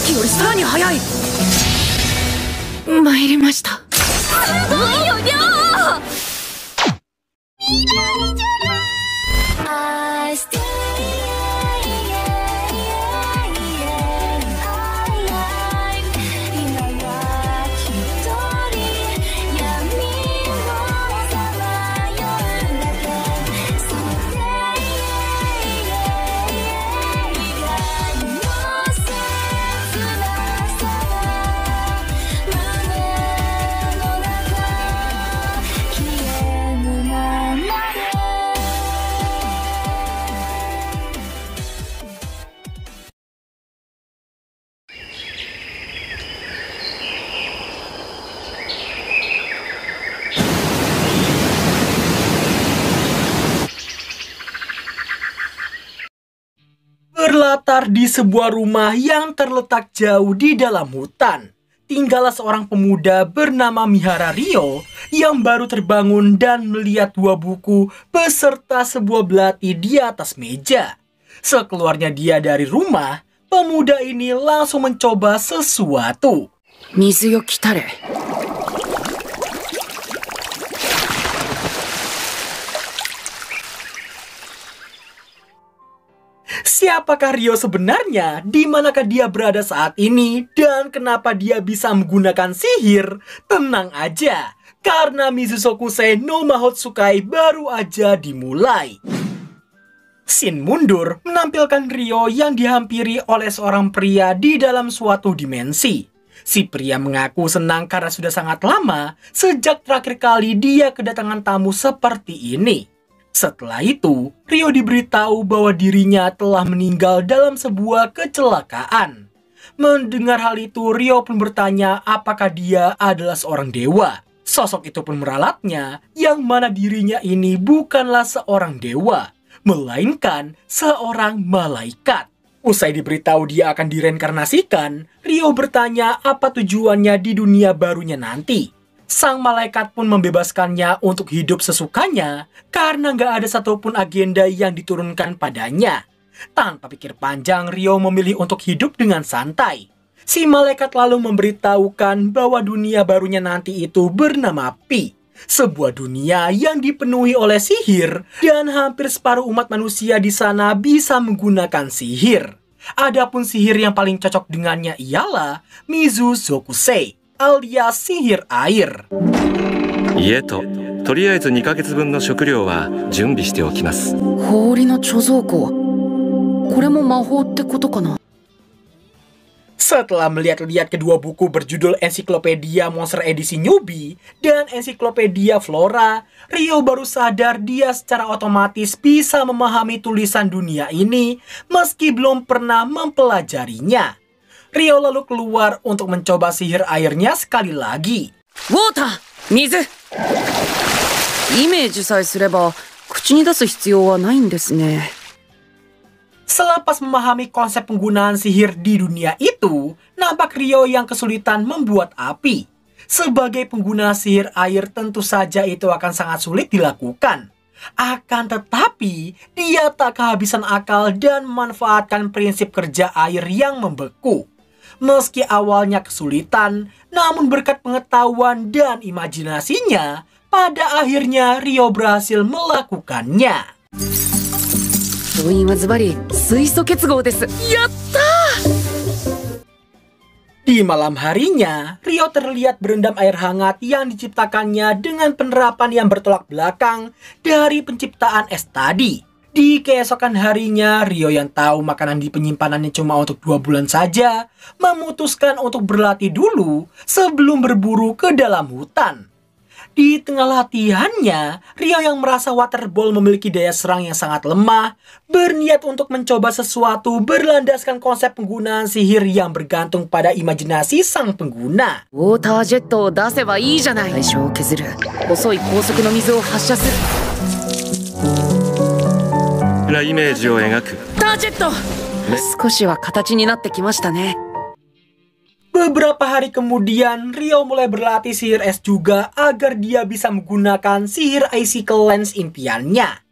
きよりさらに速い。参りました。すごいよ、りょう。Berlatar di sebuah rumah yang terletak jauh di dalam hutan, tinggallah seorang pemuda bernama Mihara Ryo yang baru terbangun dan melihat dua buku beserta sebuah belati di atas meja. Sekeluarnya dia dari rumah, pemuda ini langsung mencoba sesuatu. Mizu yo kitare. Siapakah Ryo sebenarnya? Di manakah dia berada saat ini? Dan kenapa dia bisa menggunakan sihir? Tenang aja, karena Mizusokusei no Mahotsukai baru aja dimulai. Scene mundur menampilkan Ryo yang dihampiri oleh seorang pria di dalam suatu dimensi. Si pria mengaku senang karena sudah sangat lama sejak terakhir kali dia kedatangan tamu seperti ini. Setelah itu, Ryo diberitahu bahwa dirinya telah meninggal dalam sebuah kecelakaan. Mendengar hal itu, Ryo pun bertanya apakah dia adalah seorang dewa. Sosok itu pun meralatnya, yang mana dirinya ini bukanlah seorang dewa, melainkan seorang malaikat. Usai diberitahu dia akan direinkarnasikan, Ryo bertanya apa tujuannya di dunia barunya nanti. Sang malaikat pun membebaskannya untuk hidup sesukanya karena nggak ada satupun agenda yang diturunkan padanya. Tanpa pikir panjang, Ryo memilih untuk hidup dengan santai. Si malaikat lalu memberitahukan bahwa dunia barunya nanti itu bernama Pi. Sebuah dunia yang dipenuhi oleh sihir dan hampir separuh umat manusia di sana bisa menggunakan sihir. Adapun sihir yang paling cocok dengannya ialah Mizusokusei, alias sihir air. 家ととりあえず2ヶ月分の食料は準備しておきます。氷の貯蔵庫。これも魔法ってことかな。 Setelah melihat-lihat kedua buku berjudul Ensiklopedia Monster edisi Newbie dan Ensiklopedia Flora, Ryo baru sadar dia secara otomatis bisa memahami tulisan dunia ini meski belum pernah mempelajarinya. Ryo lalu keluar untuk mencoba sihir airnya sekali lagi. Water! Mizu! イメージさえすれば口に出す必要はないんですね。 Selepas memahami konsep penggunaan sihir di dunia itu, nampak Ryo yang kesulitan membuat api. Sebagai pengguna sihir air tentu saja itu akan sangat sulit dilakukan. Akan tetapi, dia tak kehabisan akal dan memanfaatkan prinsip kerja air yang membeku. Meski awalnya kesulitan, namun berkat pengetahuan dan imajinasinya, pada akhirnya Ryo berhasil melakukannya. 勝因はズバリ水素結合です。やったー! Di malam harinya, Ryo terlihat berendam air hangat yang diciptakannya dengan penerapan yang bertolak belakang dari penciptaan es tadi. Di keesokan harinya, Ryo yang tahu makanan di penyimpanannya cuma untuk 2 bulan saja, memutuskan untuk berlatih dulu sebelum berburu ke dalam hutan. Di tengah latihannya, Ryo yang merasa water ball memiliki daya serang yang sangat lemah, berniat untuk mencoba sesuatu berlandaskan konsep penggunaan sihir yang bergantung pada imajinasi sang pengguna. Water jetを出せばいいじゃない。対象を削る。細い高速の水を発射する。なイメージを描く。タージェット。少しは形になってきましたね。Beberapa hari kemudian, Ryo mulai berlatih sihir es juga agar dia bisa menggunakan sihir icicle lens impiannya.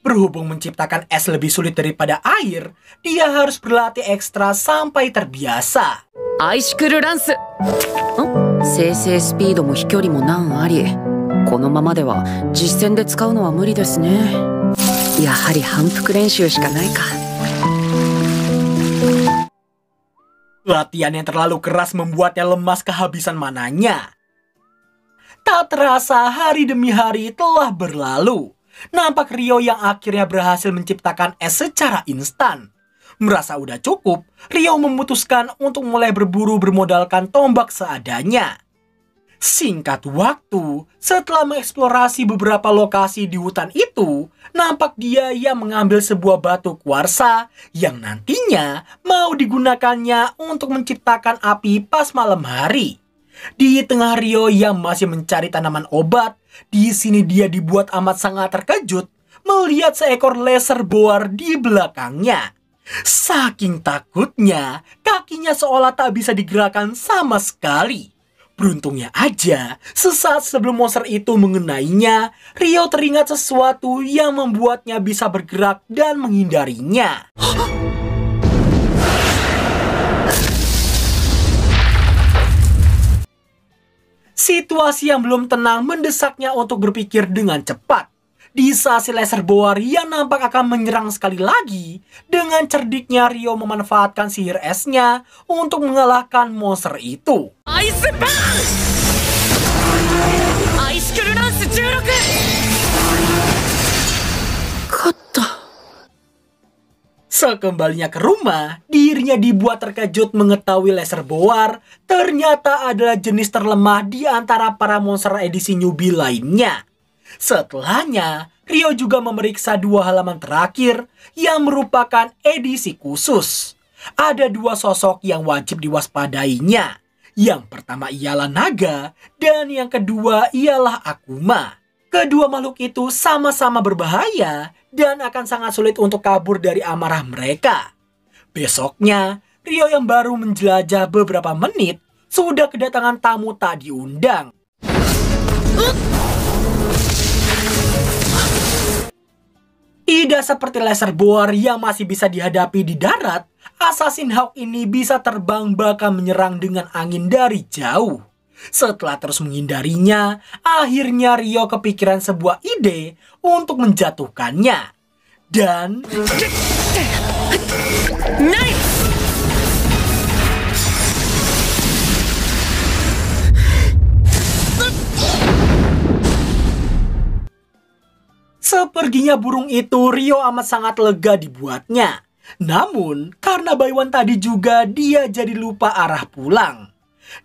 Berhubung menciptakan es lebih sulit daripada air, dia harus berlatih ekstra sampai terbiasa. アイシクルランス。生成スピードも飛距離も難あり。このままでは実戦で使うのは無理ですね。やはり反復練習しかないか。Latihan yang terlalu keras membuatnya lemas kehabisan mananya. Tak terasa hari demi hari telah berlalu. Nampak Ryo yang akhirnya berhasil menciptakan es secara instan. Merasa udah cukup, Ryo memutuskan untuk mulai berburu bermodalkan tombak seadanya. Singkat waktu, setelah mengeksplorasi beberapa lokasi di hutan itu, nampak dia yang mengambil sebuah batu kuarsa yang nantinya mau digunakannya untuk menciptakan api pas malam hari. Di tengah Ryo yang masih mencari tanaman obat, di sini dia dibuat amat sangat terkejut melihat seekor laser boar di belakangnya. Saking takutnya, kakinya seolah tak bisa digerakkan sama sekali. Beruntungnya aja, sesaat sebelum monster itu mengenainya, Ryo teringat sesuatu yang membuatnya bisa bergerak dan menghindarinya. Situasi yang belum tenang mendesaknya untuk berpikir dengan cepat. Di saat si laser boar yang nampak akan menyerang sekali lagi, dengan cerdiknya Ryo memanfaatkan sihir esnya untuk mengalahkan monster itu. Ice Bang! Ice Lance 16! Kata. Sekembalinya ke rumah, dirinya dibuat terkejut mengetahui laser boar ternyata adalah jenis terlemah di antara para monster edisi newbie lainnya. Setelahnya, Ryo juga memeriksa 2 halaman terakhir yang merupakan edisi khusus. Ada 2 sosok yang wajib diwaspadainya. Yang pertama ialah naga dan yang kedua ialah Akuma. Kedua makhluk itu sama-sama berbahaya dan akan sangat sulit untuk kabur dari amarah mereka. Besoknya, Ryo yang baru menjelajah beberapa menit sudah kedatangan tamu tak diundang. Tidak seperti laser boar yang masih bisa dihadapi di darat, Assassin Hawk ini bisa terbang bahkan menyerang dengan angin dari jauh. Setelah terus menghindarinya, akhirnya Ryo kepikiran sebuah ide untuk menjatuhkannya. Dan... Nice! Seperginya burung itu, Ryo amat sangat lega dibuatnya. Namun, karena Baiwan tadi juga, dia jadi lupa arah pulang.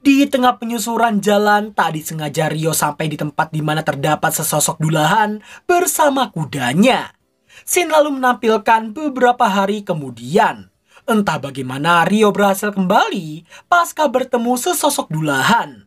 Di tengah penyusuran jalan, tak disengaja Ryo sampai di tempat di mana terdapat sesosok dulahan bersama kudanya. Scene lalu menampilkan beberapa hari kemudian. Entah bagaimana Ryo berhasil kembali pasca bertemu sesosok dulahan.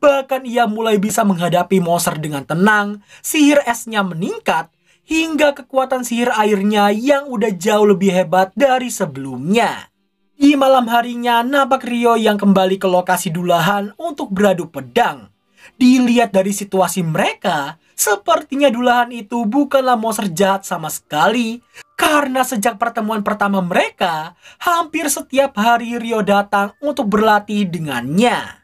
Bahkan ia mulai bisa menghadapi monster dengan tenang, sihir esnya meningkat, hingga kekuatan sihir airnya yang udah jauh lebih hebat dari sebelumnya. Di malam harinya, nampak Ryo yang kembali ke lokasi dulahan untuk beradu pedang. Dilihat dari situasi mereka, sepertinya dulahan itu bukanlah monster jahat sama sekali, karena sejak pertemuan pertama mereka, hampir setiap hari Ryo datang untuk berlatih dengannya.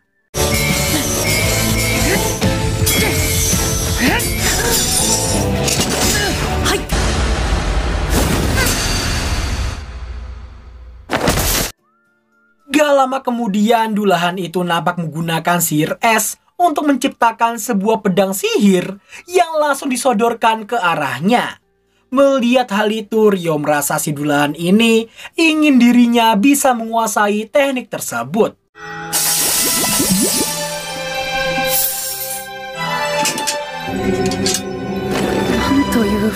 Gak lama kemudian, dulahan itu nampak menggunakan sihir es untuk menciptakan sebuah pedang sihir yang langsung disodorkan ke arahnya. Melihat hal itu, Ryo merasa si dulahan ini ingin dirinya bisa menguasai teknik tersebut.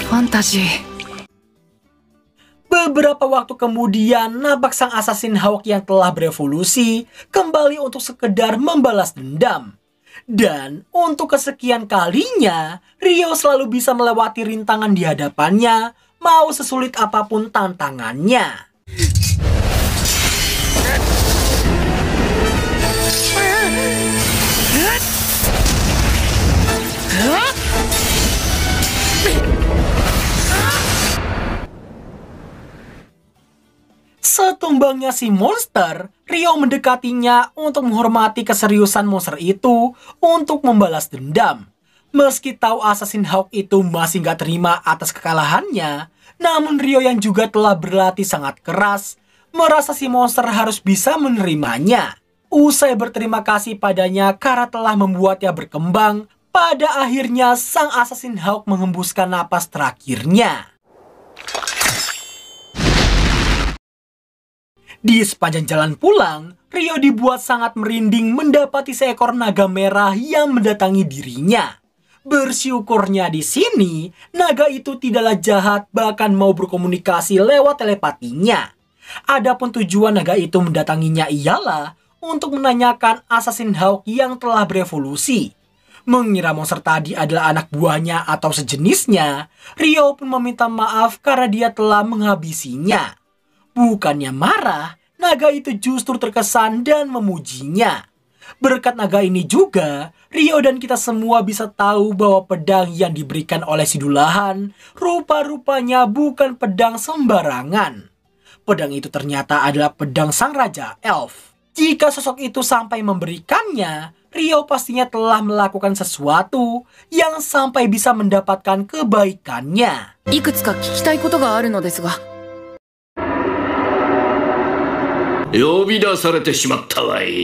Fantasi. Beberapa waktu kemudian, nampak sang Assassin Hawk yang telah berevolusi kembali untuk sekedar membalas dendam. Dan untuk kesekian kalinya, Ryo selalu bisa melewati rintangan di hadapannya, mau sesulit apapun tantangannya. terbangnya si monster, Rio mendekatinya untuk menghormati keseriusan monster itu untuk membalas dendam. Meski tahu Assassin Hawk itu masih gak terima atas kekalahannya, namun Rio yang juga telah berlatih sangat keras, merasa si monster harus bisa menerimanya. Usai berterima kasih padanya karena telah membuatnya berkembang, pada akhirnya sang Assassin Hawk mengembuskan napas terakhirnya. Di sepanjang jalan pulang, Rio dibuat sangat merinding mendapati seekor naga merah yang mendatangi dirinya. Bersyukurnya di sini, naga itu tidaklah jahat bahkan mau berkomunikasi lewat telepatinya. Adapun tujuan naga itu mendatanginya ialah untuk menanyakan Assassin Hawk yang telah berevolusi. Mengira monster tadi adalah anak buahnya atau sejenisnya, Rio pun meminta maaf karena dia telah menghabisinya. Bukannya marah, naga itu justru terkesan dan memujinya. Berkat naga ini juga, Rio dan kita semua bisa tahu bahwa pedang yang diberikan oleh si Dullahan rupa-rupanya bukan pedang sembarangan. Pedang itu ternyata adalah pedang sang Raja Elf. Jika sosok itu sampai memberikannya, Rio pastinya telah melakukan sesuatu yang sampai bisa mendapatkan kebaikannya. いくつか聞きたいことがあるのですが。呼び出されてしまったわい。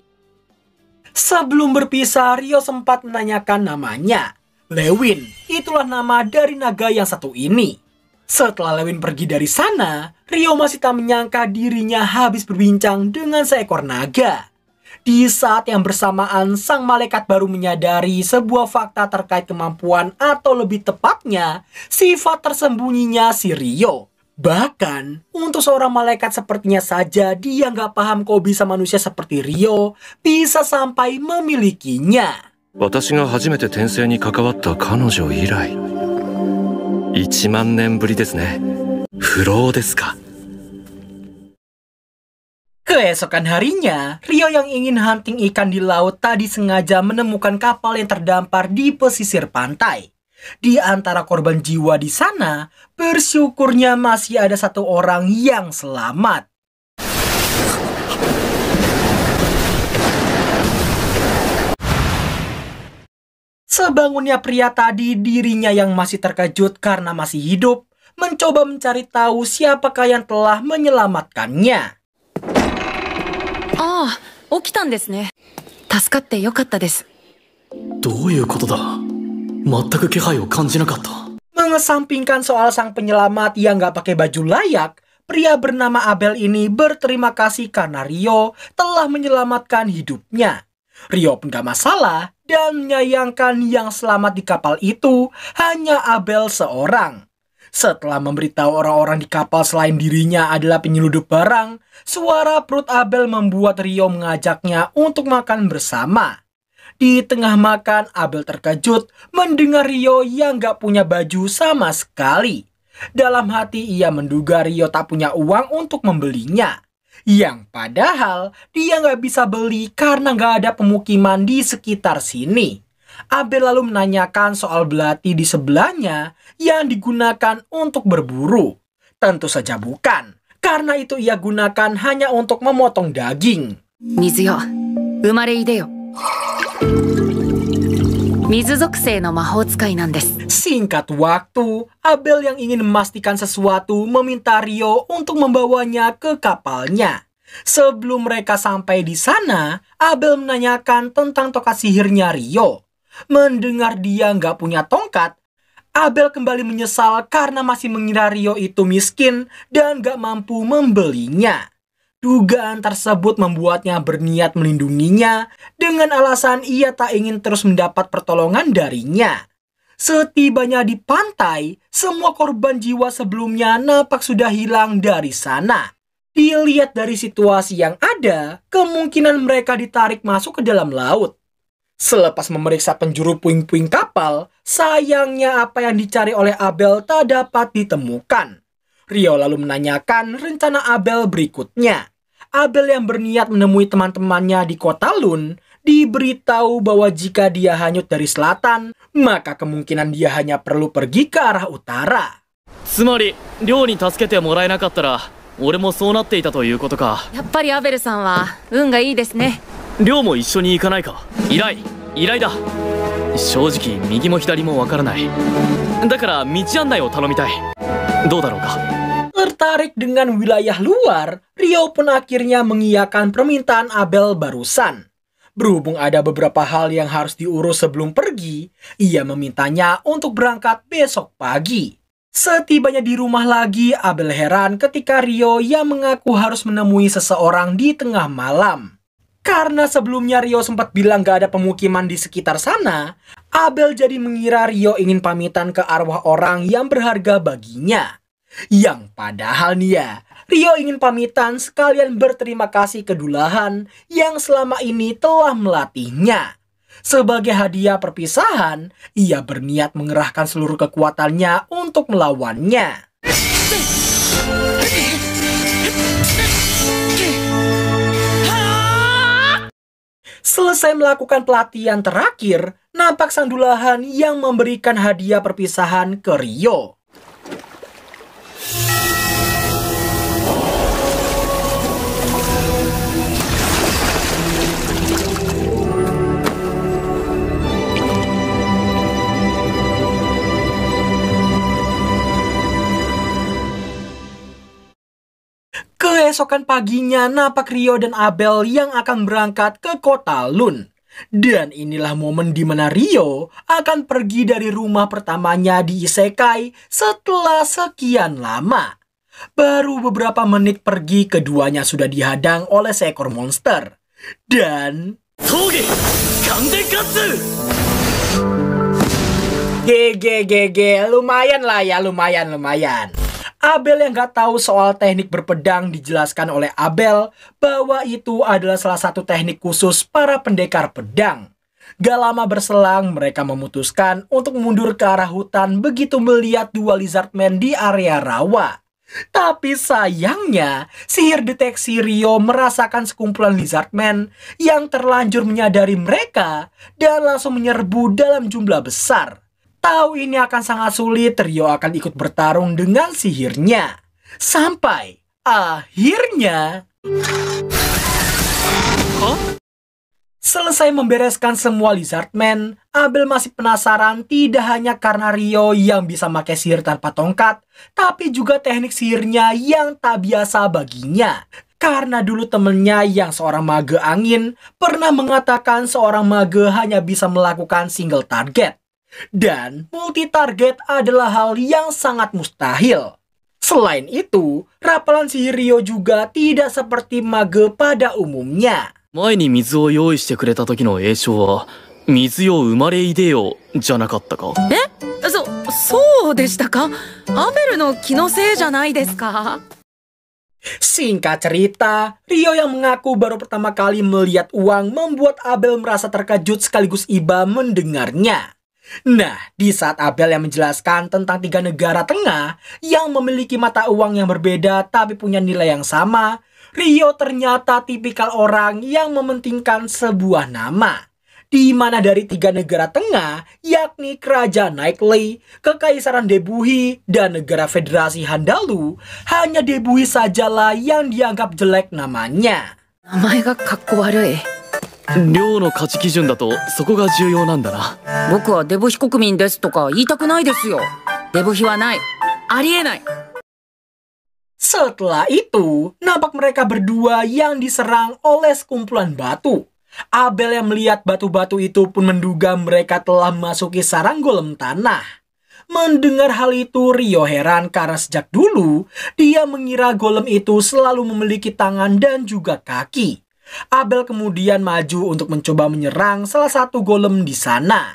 Sebelum berpisah, Rio sempat menanyakan namanya. Lewin, itulah nama dari naga yang satu ini. Setelah Lewin pergi dari sana, Rio masih tak menyangka dirinya habis berbincang dengan seekor naga. Di saat yang bersamaan, sang malaikat baru menyadari sebuah fakta terkait kemampuan atau lebih tepatnya, sifat tersembunyinya si Rio. Bahkan, untuk seorang malaikat sepertinya saja, dia nggak paham kok bisa manusia seperti Rio bisa sampai memilikinya. 私が初めて転生に関わった彼女以来1万年ぶりですね。不老ですか。 Keesokan harinya, Rio yang ingin hunting ikan di laut tadi sengaja menemukan kapal yang terdampar di pesisir pantai. Di antara korban jiwa di sana, bersyukurnya masih ada satu orang yang selamat. Sebangunnya pria tadi, dirinya yang masih terkejut karena masih hidup, mencoba mencari tahu siapakah yang telah menyelamatkannya. ああ、起きたんですね。助かってよかったです。どういうことだ。全く気配を感じなかった。 Mengesampingkan soal sang penyelamat yang gak pakai baju layak, pria bernama Abel ini berterima kasih karena Rio telah menyelamatkan hidupnya. Rio pun gak masalah dan menyayangkan yang selamat di kapal itu hanya Abel seorang. Setelah memberitahu orang-orang di kapal selain dirinya adalah penyeludup barang, suara perut Abel membuat Rio mengajaknya untuk makan bersama. Di tengah makan, Abel terkejut mendengar Rio yang gak punya baju sama sekali. Dalam hati ia menduga Rio tak punya uang untuk membelinya. Yang padahal dia gak bisa beli karena gak ada pemukiman di sekitar sini. Abel lalu menanyakan soal belati di sebelahnya yang digunakan untuk berburu. Tentu saja bukan, karena itu ia gunakan hanya untuk memotong daging. 水よ、生まれいでよ。水属性の魔法使いなんです。 Singkat waktu, Abel yang ingin memastikan sesuatu meminta Rio untuk membawanya ke kapalnya. Sebelum mereka sampai di sana, Abel menanyakan tentang tongkat sihirnya Rio. Mendengar dia nggak punya tongkat, Abel kembali menyesal karena masih mengira Rio itu miskin dan nggak mampu membelinya. Dugaan tersebut membuatnya berniat melindunginya dengan alasan ia tak ingin terus mendapat pertolongan darinya. Setibanya di pantai, semua korban jiwa sebelumnya nampak sudah hilang dari sana. Dilihat dari situasi yang ada, kemungkinan mereka ditarik masuk ke dalam laut. Selepas memeriksa penjuru puing-puing kapal, sayangnya apa yang dicari oleh Abel tak dapat ditemukan. Rio lalu menanyakan rencana Abel berikutnya. Abel yang berniat menemui teman-temannya di kota Lun, diberitahu bahwa jika dia hanyut dari selatan, maka kemungkinan dia hanya perlu pergi ke arah utara. つまり寮に助けてもらえなかったら俺もそうなっていたということか。やっぱりアベルさんは運がいいですね。亮も一緒に行かないか。依頼だ。正直右も左もわからない。だから道案内を頼みたい。どうだろうか。Tertarik dengan wilayah luar, Rio pun akhirnya mengiyakan permintaan Abel barusan. Berhubung ada beberapa hal yang harus diurus sebelum pergi, ia memintanya untuk berangkat besok pagi. Setibanya di rumah lagi, Abel heran ketika Rio yang mengaku harus menemui seseorang di tengah malam. Karena sebelumnya Rio sempat bilang gak ada pemukiman di sekitar sana, Abel jadi mengira Rio ingin pamitan ke arwah orang yang berharga baginya. Yang padahal nih ya, Rio ingin pamitan sekalian berterima kasih ke Dulahan yang selama ini telah melatihnya. Sebagai hadiah perpisahan, ia berniat mengerahkan seluruh kekuatannya untuk melawannya. Selesai melakukan pelatihan terakhir, nampak sang Dulahan yang memberikan hadiah perpisahan ke Rio. Keesokan paginya nampak Rio dan Abel yang akan berangkat ke kota Lun. Dan inilah momen di mana Rio akan pergi dari rumah pertamanya di Isekai setelah sekian lama. Baru beberapa menit pergi, keduanya sudah dihadang oleh seekor monster. Dan... GG, lumayan lah ya, lumayan. Abel yang gak tahu soal teknik berpedang dijelaskan oleh Abel bahwa itu adalah salah satu teknik khusus para pendekar pedang. Gak lama berselang mereka memutuskan untuk mundur ke arah hutan begitu melihat dua lizardmen di area rawa. Tapi sayangnya sihir deteksi Rio merasakan sekumpulan lizardmen yang terlanjur menyadari mereka dan langsung menyerbu dalam jumlah besar. Tahu ini akan sangat sulit, Rio akan ikut bertarung dengan sihirnya. Sampai akhirnya... Selesai membereskan semua lizardmen, Abel masih penasaran tidak hanya karena Rio yang bisa pakai sihir tanpa tongkat, tapi juga teknik sihirnya yang tak biasa baginya. Karena dulu temennya yang seorang mage angin pernah mengatakan seorang mage hanya bisa melakukan single target. Dan multi-target adalah hal yang sangat mustahil. Selain itu, rapalan sihir Rio juga tidak seperti mage pada umumnya. 前に水を用意してくれた時の詠唱は水よ生まれいでよじゃなかったか。そうでしたか。アベルの気のせいじゃないですか。 Singkat cerita, Rio yang mengaku baru pertama kali melihat uang membuat Abel merasa terkejut sekaligus iba mendengarnya. Nah, di saat Abel yang menjelaskan tentang 3 negara tengah yang memiliki mata uang yang berbeda tapi punya nilai yang sama, Rio ternyata tipikal orang yang mementingkan sebuah nama. Di mana dari 3 negara tengah, yakni Kerajaan Nightly, Kekaisaran Debuhi, dan Negara Federasi Handalu, hanya Debuhi sajalah yang dianggap jelek namanya. 名前がかっこ悪い。 亮の価値基準だとそこが重要なんだな。僕はデブヒ国民ですとか言いたくないですよ。デブヒはない。ありえない。 Setelah itu, nampak mereka berdua yang diserang oleh sekumpulan batu. Abel yang melihat batu-batu itu pun menduga mereka telah memasuki sarang golem tanah. Mendengar hal itu, Rio heran karena sejak dulu dia mengira golem itu selalu memiliki tangan dan juga kaki. Abel kemudian maju untuk mencoba menyerang salah satu golem di sana.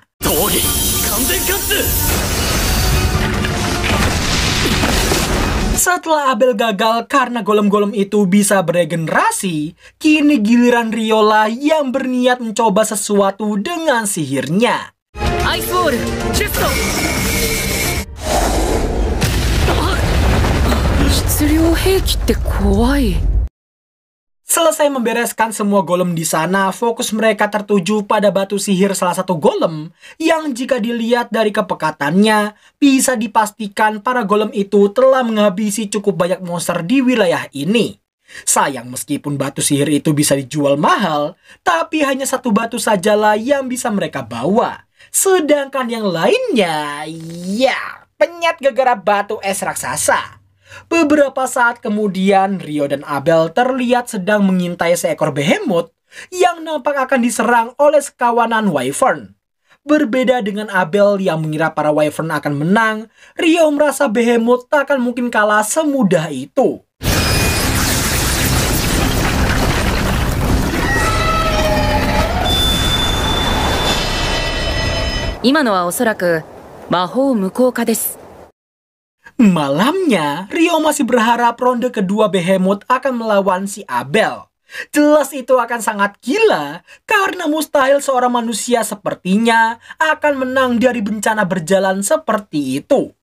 Setelah Abel gagal karena golem-golem itu bisa beregenerasi, kini giliran Riola yang berniat mencoba sesuatu dengan sihirnya. Ice Wall, Chesto! 質量兵器って怖い。Selesai membereskan semua golem di sana, fokus mereka tertuju pada batu sihir salah satu golem yang jika dilihat dari kepekatannya, bisa dipastikan para golem itu telah menghabisi cukup banyak monster di wilayah ini. Sayang meskipun batu sihir itu bisa dijual mahal, tapi hanya satu batu sajalah yang bisa mereka bawa. Sedangkan yang lainnya, ya, penyet gara-gara batu es raksasa. Beberapa saat kemudian, Rio dan Abel terlihat sedang mengintai seekor behemoth yang nampak akan diserang oleh sekawanan Wyvern. Berbeda dengan Abel yang mengira para Wyvern akan menang, Rio merasa behemoth tak akan mungkin kalah semudah itu. 今のはおそらく魔法無効化です。 Malamnya, Rio masih berharap ronde kedua Behemoth akan melawan si Abel. Jelas itu akan sangat gila, karena mustahil seorang manusia sepertinya akan menang dari bencana berjalan seperti itu.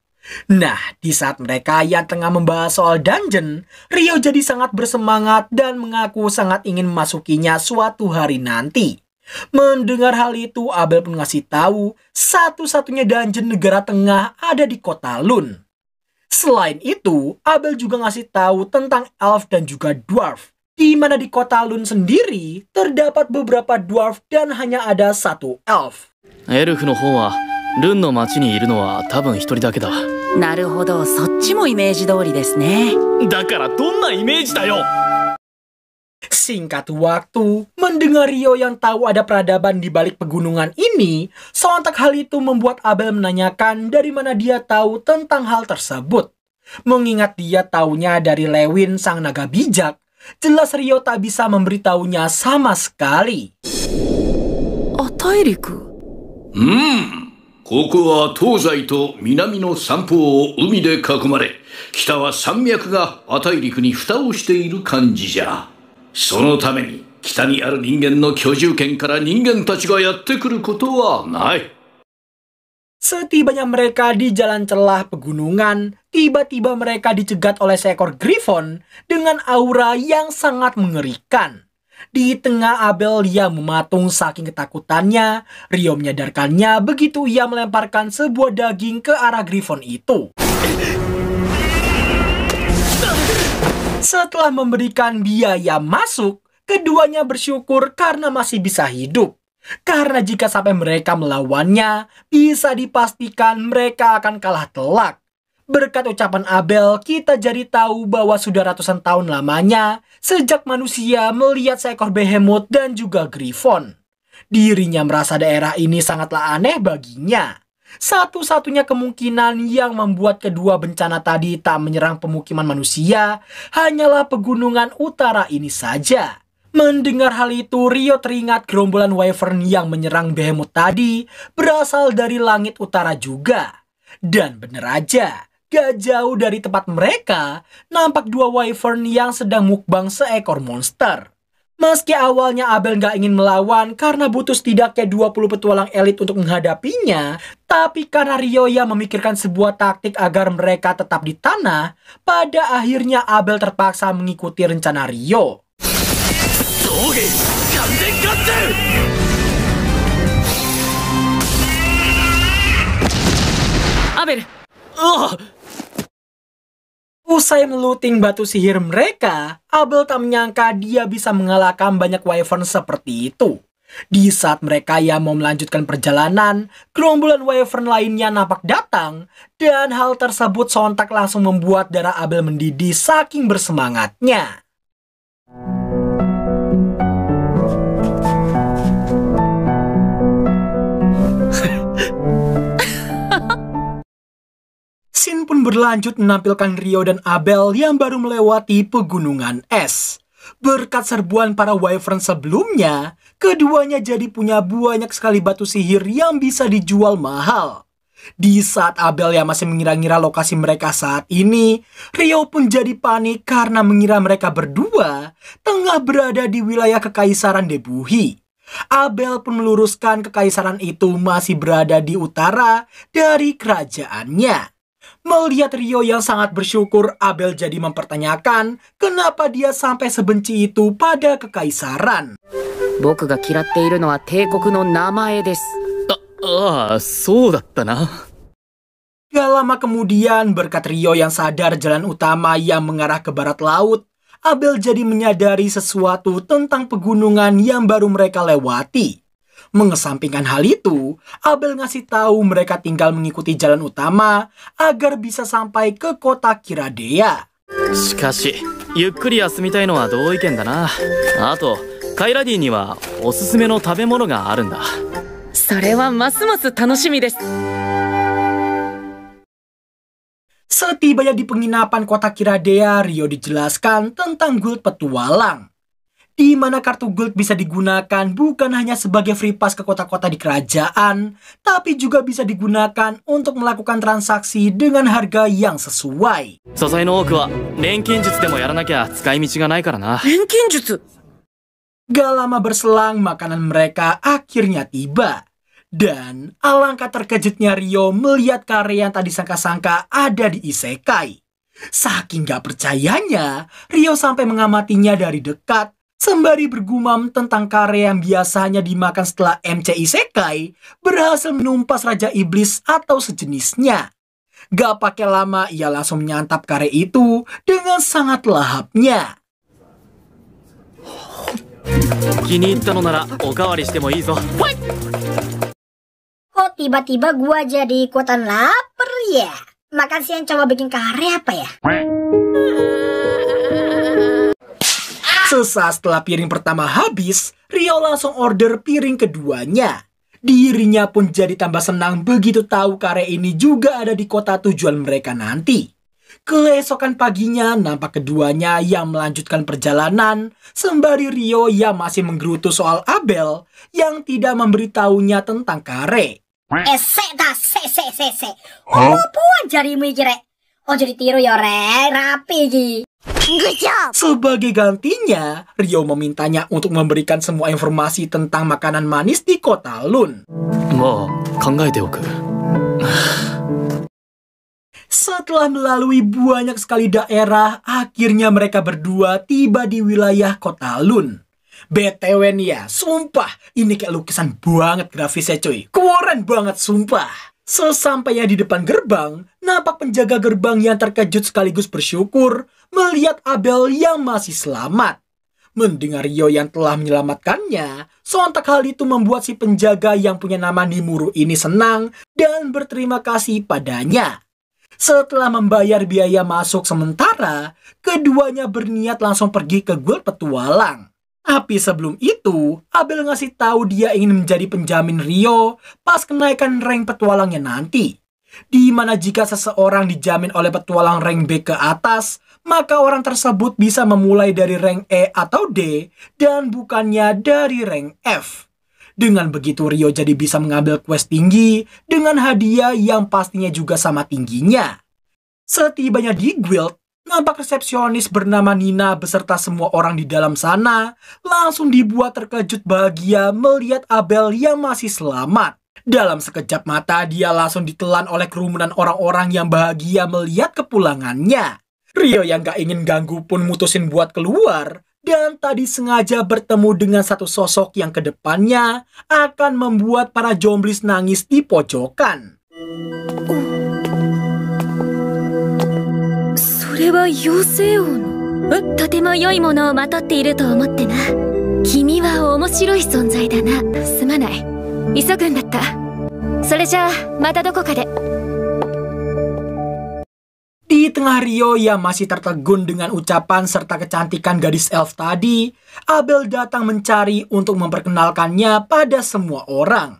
Nah, di saat mereka yang tengah membahas soal dungeon, Rio jadi sangat bersemangat dan mengaku sangat ingin memasukinya suatu hari nanti. Mendengar hal itu, Abel pun ngasih tahu satu-satunya dungeon negara tengah ada di kota Lun. Selain itu, Abel juga ngasih tahu tentang elf dan juga dwarf, di mana di kota Lun sendiri terdapat beberapa dwarf dan hanya ada satu elf. エルフの方はルンの町にいるのは多分一人だけだ。なるほど、そっちもイメージ通りですね。だからどんなイメージだよ。 Singkat waktu, mendengar Rio yang tahu ada peradaban di balik pegunungan ini, sontak hal itu membuat Abel menanyakan dari mana dia tahu tentang hal tersebut. Mengingat dia taunya dari Lewin sang naga bijak, jelas Rio tak bisa memberitahunya sama sekali. あ、大陸。ここは東西と南の三方を海で囲まれ、北は山脈が亜大陸に蓋をしている感じじゃ。そのために北にある人間の居住権から人間たちがやってくることはない。 Setibanya mereka di jalan celah pegunungan, tiba-tiba mereka dicegat oleh seekor Griffon dengan aura yang sangat mengerikan. Di tengah Abel yang mematung saking ketakutannya, Rio menyadarkannya begitu ia melemparkan sebuah daging ke arah Griffon itu. Setelah memberikan biaya masuk, keduanya bersyukur karena masih bisa hidup. Karena jika sampai mereka melawannya, bisa dipastikan mereka akan kalah telak. Berkat ucapan Abel, kita jadi tahu bahwa sudah ratusan tahun lamanya sejak manusia melihat seekor behemoth dan juga Griffon. Dirinya merasa daerah ini sangatlah aneh baginya. Satu-satunya kemungkinan yang membuat kedua bencana tadi tak menyerang pemukiman manusia hanyalah pegunungan utara ini saja. Mendengar hal itu, Rio teringat gerombolan Wyvern yang menyerang Behemoth tadi berasal dari langit utara juga. Dan bener aja, gak jauh dari tempat mereka, nampak dua Wyvern yang sedang mukbang seekor monster. Meski awalnya Abel gak ingin melawan karena butuh setidaknya 20 petualang elit untuk menghadapinya, tapi karena Rio yang memikirkan sebuah taktik agar mereka tetap di tanah, pada akhirnya Abel terpaksa mengikuti rencana Rio. Abel! Usai meluting batu sihir mereka, Abel tak menyangka dia bisa mengalahkan banyak Wyvern seperti itu. Di saat mereka yang mau melanjutkan perjalanan, gerombolan Wyvern lainnya nampak datang, dan hal tersebut sontak langsung membuat darah Abel mendidih saking bersemangatnya. Scene pun berlanjut menampilkan Rio dan Abel yang baru melewati pegunungan es. Berkat serbuan para Wyvern sebelumnya, keduanya jadi punya banyak sekali batu sihir yang bisa dijual mahal. Di saat Abel yang masih mengira-ngira lokasi mereka saat ini, Rio pun jadi panik karena mengira mereka berdua tengah berada di wilayah Kekaisaran Debuhi. Abel pun meluruskan kekaisaran itu masih berada di utara dari kerajaannya. Melihat Rio yang sangat bersyukur, Abel jadi mempertanyakan kenapa dia sampai sebenci itu pada kekaisaran. 僕が嫌っているのは帝国の名前です。ああ、そうだったな。 Gak lama kemudian, berkat Rio yang sadar jalan utama yang mengarah ke barat laut, Abel jadi menyadari sesuatu tentang pegunungan yang baru mereka lewati. Mengesampingkan hal itu, Abel ngasih tahu mereka tinggal mengikuti jalan utama agar bisa sampai ke kota Kiradea. しかし、ゆっくり休みたいのは同意見だな。あと、カイラディにはおすすめの食べ物があるんだ。それはますます楽しみです。 Setibanya di penginapan kota Kiradea, Rio dijelaskan tentang guild petualang, di mana kartu guild bisa digunakan bukan hanya sebagai free pass ke kota-kota di kerajaan, tapi juga bisa digunakan untuk melakukan transaksi dengan harga yang sesuai. 素材の多くは錬金術でもやらなきゃ使い道がないからな。錬金術。 Gak lama berselang, makanan mereka akhirnya tiba. Dan alangkah terkejutnya Rio melihat kare yang tadi sangka-sangka ada di isekai. Saking gak percayanya, Rio sampai mengamatinya dari dekat, sembari bergumam tentang kare yang biasanya dimakan setelah MC isekai berhasil menumpas Raja Iblis atau sejenisnya. Gak pakai lama, ia langsung menyantap kare itu dengan sangat lahapnya. 気に入ったのならおかわりしてもいいぞ。 Kok tiba-tiba gua jadi ikutan lapar ya? Makan siang coba bikin kare apa ya? Sesaat setelah piring pertama habis, Rio langsung order piring keduanya. Dirinya pun jadi tambah senang begitu tahu kare ini juga ada di kota tujuan mereka nanti. Keesokan paginya, nampak keduanya yang melanjutkan perjalanan, sembari Rio yang masih menggerutu soal Abel yang tidak memberitahunya tentang kare. Se. Oh, puan jarimu iki rek. Ojo ditiru ya rek, rapi iki. Good job. Sebagai gantinya, Rio memintanya untuk memberikan semua informasi tentang makanan manis di kota Lun. まあ、考えておく。 Setelah melalui banyak sekali daerah, akhirnya mereka berdua tiba di wilayah kota Lun. BTW nih ya, sumpah, ini kayak lukisan banget grafisnya cuy. Keren banget sumpah. Sesampainya di depan gerbang, nampak penjaga gerbang yang terkejut sekaligus bersyukur melihat Abel yang masih selamat. Mendengar Rio yang telah menyelamatkannya, sontak hal itu membuat si penjaga yang punya nama Nimuru ini senang dan berterima kasih padanya. Setelah membayar biaya masuk sementara, keduanya berniat langsung pergi ke guild petualang. Tapi sebelum itu, Abel ngasih tahu dia ingin menjadi penjamin Rio pas kenaikan rank petualangnya nanti. Di mana jika seseorang dijamin oleh petualang rank B ke atas, maka orang tersebut bisa memulai dari rank E atau D dan bukannya dari rank F. Dengan begitu Rio jadi bisa mengambil quest tinggi dengan hadiah yang pastinya juga sama tingginya. Setibanya di guild, nampak resepsionis bernama Nina beserta semua orang di dalam sana langsung dibuat terkejut bahagia melihat Abel yang masih selamat. Dalam sekejap mata dia langsung ditelan oleh kerumunan orang-orang yang bahagia melihat kepulangannya. Rio yang gak ingin ganggu pun mutusin buat keluar. Dan tadi sengaja bertemu dengan satu sosok yang kedepannya akan membuat para jomblis nangis di pojokan. それは妖精王のとても良いものをまとっていると思ってな。君は面白い存在だな。すまない、急ぐんだった。それじゃあまたどこかで。 Di tengah Rio yang masih tertegun dengan ucapan serta kecantikan gadis elf tadi, Abel datang mencari untuk memperkenalkannya pada semua orang.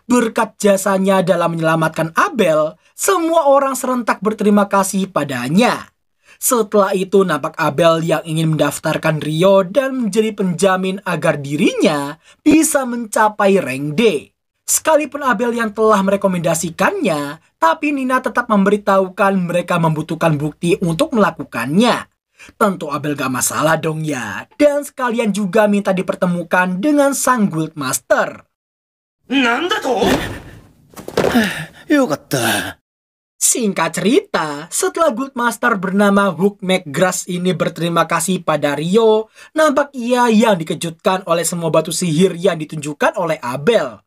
Berkat jasanya dalam menyelamatkan Abel, semua orang serentak berterima kasih padanya. Setelah itu nampak Abel yang ingin mendaftarkan Rio dan menjadi penjamin agar dirinya bisa mencapai rank D. Sekalipun Abel yang telah merekomendasikannya, tapi Nina tetap memberitahukan mereka membutuhkan bukti untuk melakukannya. Tentu Abel gak masalah dong ya, dan sekalian juga minta dipertemukan dengan sang guild master. Nanda to? Yokatta. Singkat cerita, setelah Guildmaster bernama Hook McGrath ini berterima kasih pada Rio, nampak ia yang dikejutkan oleh semua batu sihir yang ditunjukkan oleh Abel.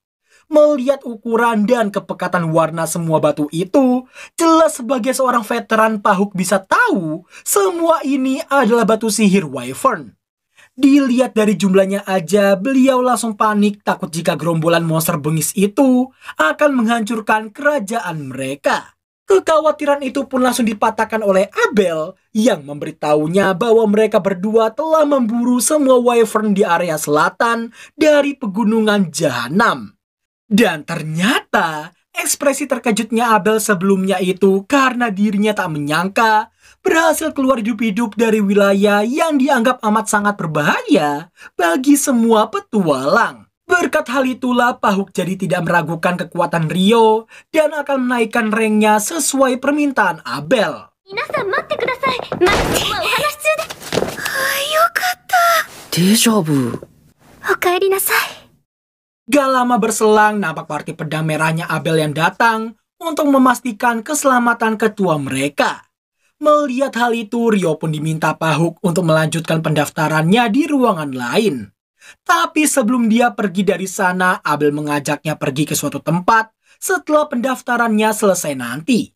Melihat ukuran dan kepekatan warna semua batu itu, jelas sebagai seorang veteran Pak Hook bisa tahu semua ini adalah batu sihir Wyvern. Dilihat dari jumlahnya aja, beliau langsung panik takut jika gerombolan monster bengis itu akan menghancurkan kerajaan mereka. Kekhawatiran itu pun langsung dipatahkan oleh Abel yang memberitahunya bahwa mereka berdua telah memburu semua Wyvern di area selatan dari pegunungan Jahanam. Dan ternyata ekspresi terkejutnya Abel sebelumnya itu karena dirinya tak menyangka berhasil keluar hidup-hidup dari wilayah yang dianggap amat sangat berbahaya bagi semua petualang. Berkat hal itulah Pak Hook jadi tidak meragukan kekuatan Rio dan akan menaikkan ranknya sesuai permintaan Abel. Dejavu. Gak lama berselang, nampak parti pedang merahnya Abel yang datang untuk memastikan keselamatan ketua mereka. Melihat hal itu, Rio pun diminta Pak Hook untuk melanjutkan pendaftarannya di ruangan lain. Tapi sebelum dia pergi dari sana, Abel mengajaknya pergi ke suatu tempat setelah pendaftarannya selesai nanti.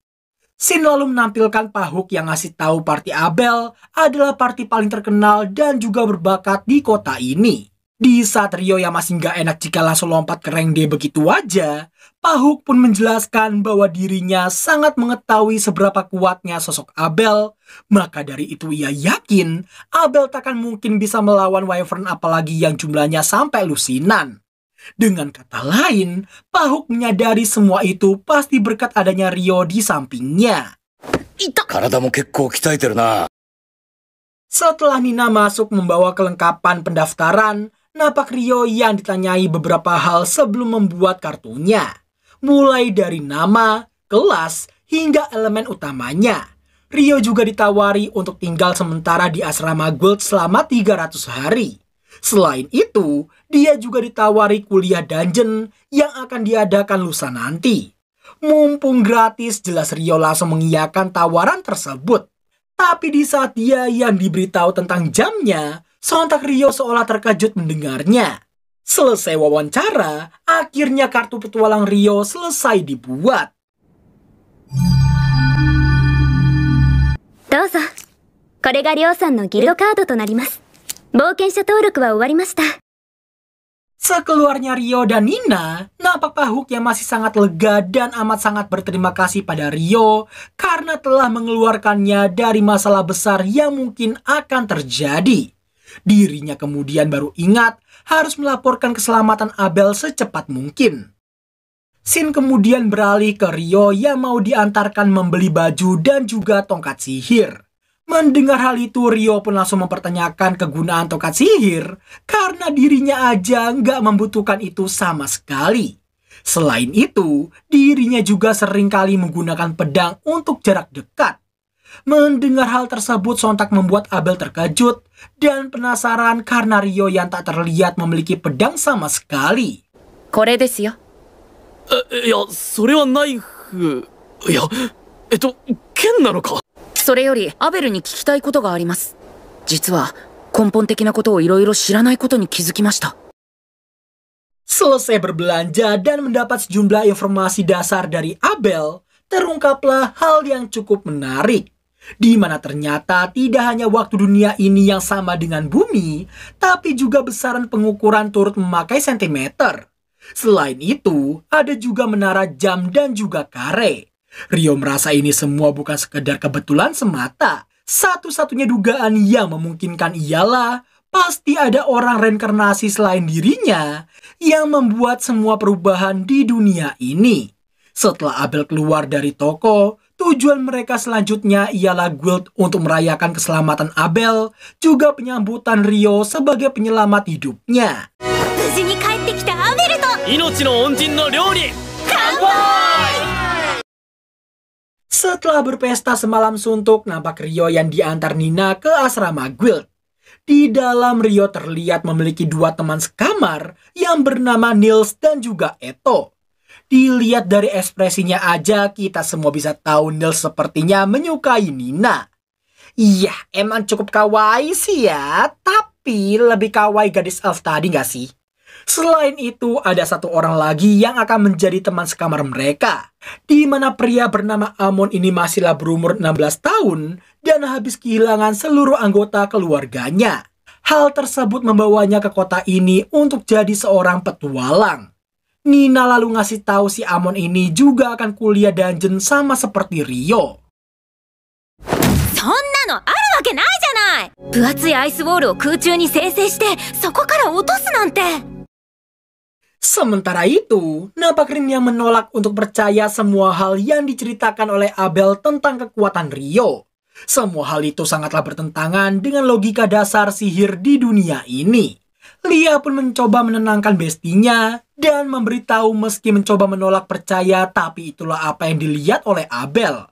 Sin lalu menampilkan Pak Hook yang ngasih tahu parti Abel adalah parti paling terkenal dan juga berbakat di kota ini. Di saat Rio yang masih gak enak jika langsung lompat ke rank D begitu aja, Pak Hook pun menjelaskan bahwa dirinya sangat mengetahui seberapa kuatnya sosok Abel. Maka dari itu ia yakin Abel takkan mungkin bisa melawan Wyvern apalagi yang jumlahnya sampai lusinan. Dengan kata lain, Pak Hook menyadari semua itu pasti berkat adanya Rio di sampingnya. Setelah Nina masuk membawa kelengkapan pendaftaran, nampak Rio yang ditanyai beberapa hal sebelum membuat kartunya. Mulai dari nama, kelas, hingga elemen utamanya. Rio juga ditawari untuk tinggal sementara di asrama Guild selama 300 hari. Selain itu, dia juga ditawari kuliah dungeon yang akan diadakan lusa nanti. Mumpung gratis, jelas Rio langsung mengiyakan tawaran tersebut. Tapi di saat dia yang diberitahu tentang jamnya, sontak Rio seolah terkejut mendengarnya. Selesai wawancara, akhirnya kartu petualang Rio selesai dibuat. Dozo. これがりょうさんのギルドカードとなります。冒険者登録は終わりました。 Sekeluarnya Rio dan Nina, nampak Pak Hook yang masih sangat lega dan amat sangat berterima kasih pada Rio karena telah mengeluarkannya dari masalah besar yang mungkin akan terjadi. Dirinya kemudian baru ingat harus melaporkan keselamatan Abel secepat mungkin. Sin kemudian beralih ke Rio yang mau diantarkan membeli baju dan juga tongkat sihir. Mendengar hal itu, Rio pun langsung mempertanyakan kegunaan tongkat sihir karena dirinya aja nggak membutuhkan itu sama sekali. Selain itu, dirinya juga seringkali menggunakan pedang untuk jarak dekat. Mendengar hal tersebut sontak membuat Abel terkejut dan penasaran karena Rio yang tak terlihat memiliki pedang sama sekali. これですよ。いや、それはナイフ。いや、剣なのか。それよりアベルに聞きたいことがあります。実は根本的なことをいろいろ知らないことに気づきました。 Selesai berbelanja dan mendapat sejumlah informasi dasar dari Abel, terungkaplah hal yang cukup menarik. Di mana ternyata tidak hanya waktu dunia ini yang sama dengan bumi, tapi juga besaran pengukuran turut memakai sentimeter. Selain itu, ada juga menara jam dan juga kare. Rio merasa ini semua bukan sekedar kebetulan semata. Satu-satunya dugaan yang memungkinkan ialah pasti ada orang reinkarnasi selain dirinya yang membuat semua perubahan di dunia ini. Setelah Abel keluar dari toko, tujuan mereka selanjutnya ialah guild untuk merayakan keselamatan Abel, juga penyambutan Rio sebagai penyelamat hidupnya. 無事に帰ってきたアベルと 命の恩人の料理。 Setelah berpesta semalam suntuk, nampak Rio yang diantar Nina ke asrama guild. Di dalam Rio terlihat memiliki dua teman sekamar yang bernama Nils dan juga Eto. Dilihat dari ekspresinya aja, kita semua bisa tahu Nils sepertinya menyukai Nina. Iya, emang cukup kawaii sih ya, tapi lebih kawaii gadis elf tadi gak sih? Selain itu, ada satu orang lagi yang akan menjadi teman sekamar mereka, di mana pria bernama Amon ini masihlah berumur 16 tahun dan habis kehilangan seluruh anggota keluarganya. Hal tersebut membawanya ke kota ini untuk jadi seorang petualang. Nina lalu ngasih tahu si Amon ini juga akan kuliah dungeon sama seperti Rio. そんなのあるわけないじゃない。分厚いアイスボールを空中に生成してそこから落とすなんて。 Sementara itu, nampak Rin yang menolak untuk percaya semua hal yang diceritakan oleh Abel tentang kekuatan Rio. Semua hal itu sangatlah bertentangan dengan logika dasar sihir di dunia ini. Lia pun mencoba menenangkan bestinya dan memberitahu meski mencoba menolak percaya, tapi itulah apa yang dilihat oleh Abel.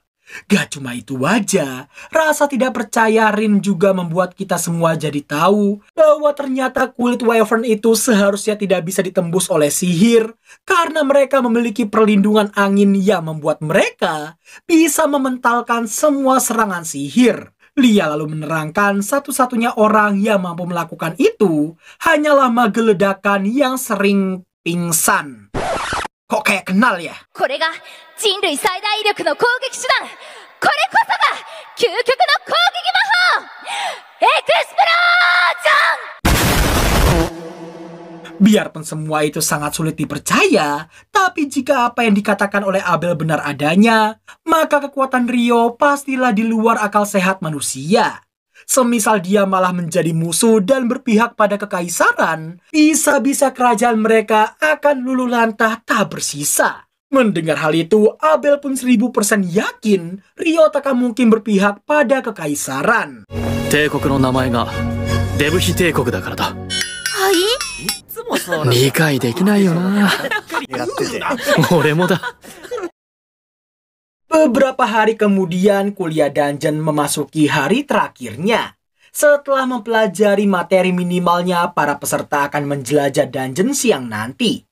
Gak cuma itu aja, rasa tidak percaya Rin juga membuat kita semua jadi tahu bahwa ternyata kulit Wyvern itu seharusnya tidak bisa ditembus oleh sihir karena mereka memiliki perlindungan angin yang membuat mereka bisa mementalkan semua serangan sihir. Lia lalu menerangkan satu-satunya orang yang mampu melakukan itu hanyalah mage ledakan yang sering pingsan. Kok kayak kenal ya? これが人類最大威力の攻撃手段。これこそが究極の攻撃魔法エクスプロージョン。 Biarpun semua itu sangat sulit dipercaya, tapi jika apa yang dikatakan oleh Abel benar adanya, maka kekuatan Rio pastilah di luar akal sehat manusia. Semisal dia malah menjadi musuh dan berpihak pada kekaisaran, bisa-bisa kerajaan mereka akan luluh lantah tak bersisa. Mendengar hal itu, Abel pun 1000% yakin Rio tak akan mungkin berpihak pada kekaisaran. 帝国の名前がデブヒ帝国だからだ。はい。理解できないよな。俺もだ。 Beberapa hari kemudian, kuliah dungeon memasuki hari terakhirnya. Setelah mempelajari materi minimalnya, para peserta akan menjelajah dungeon siang nanti.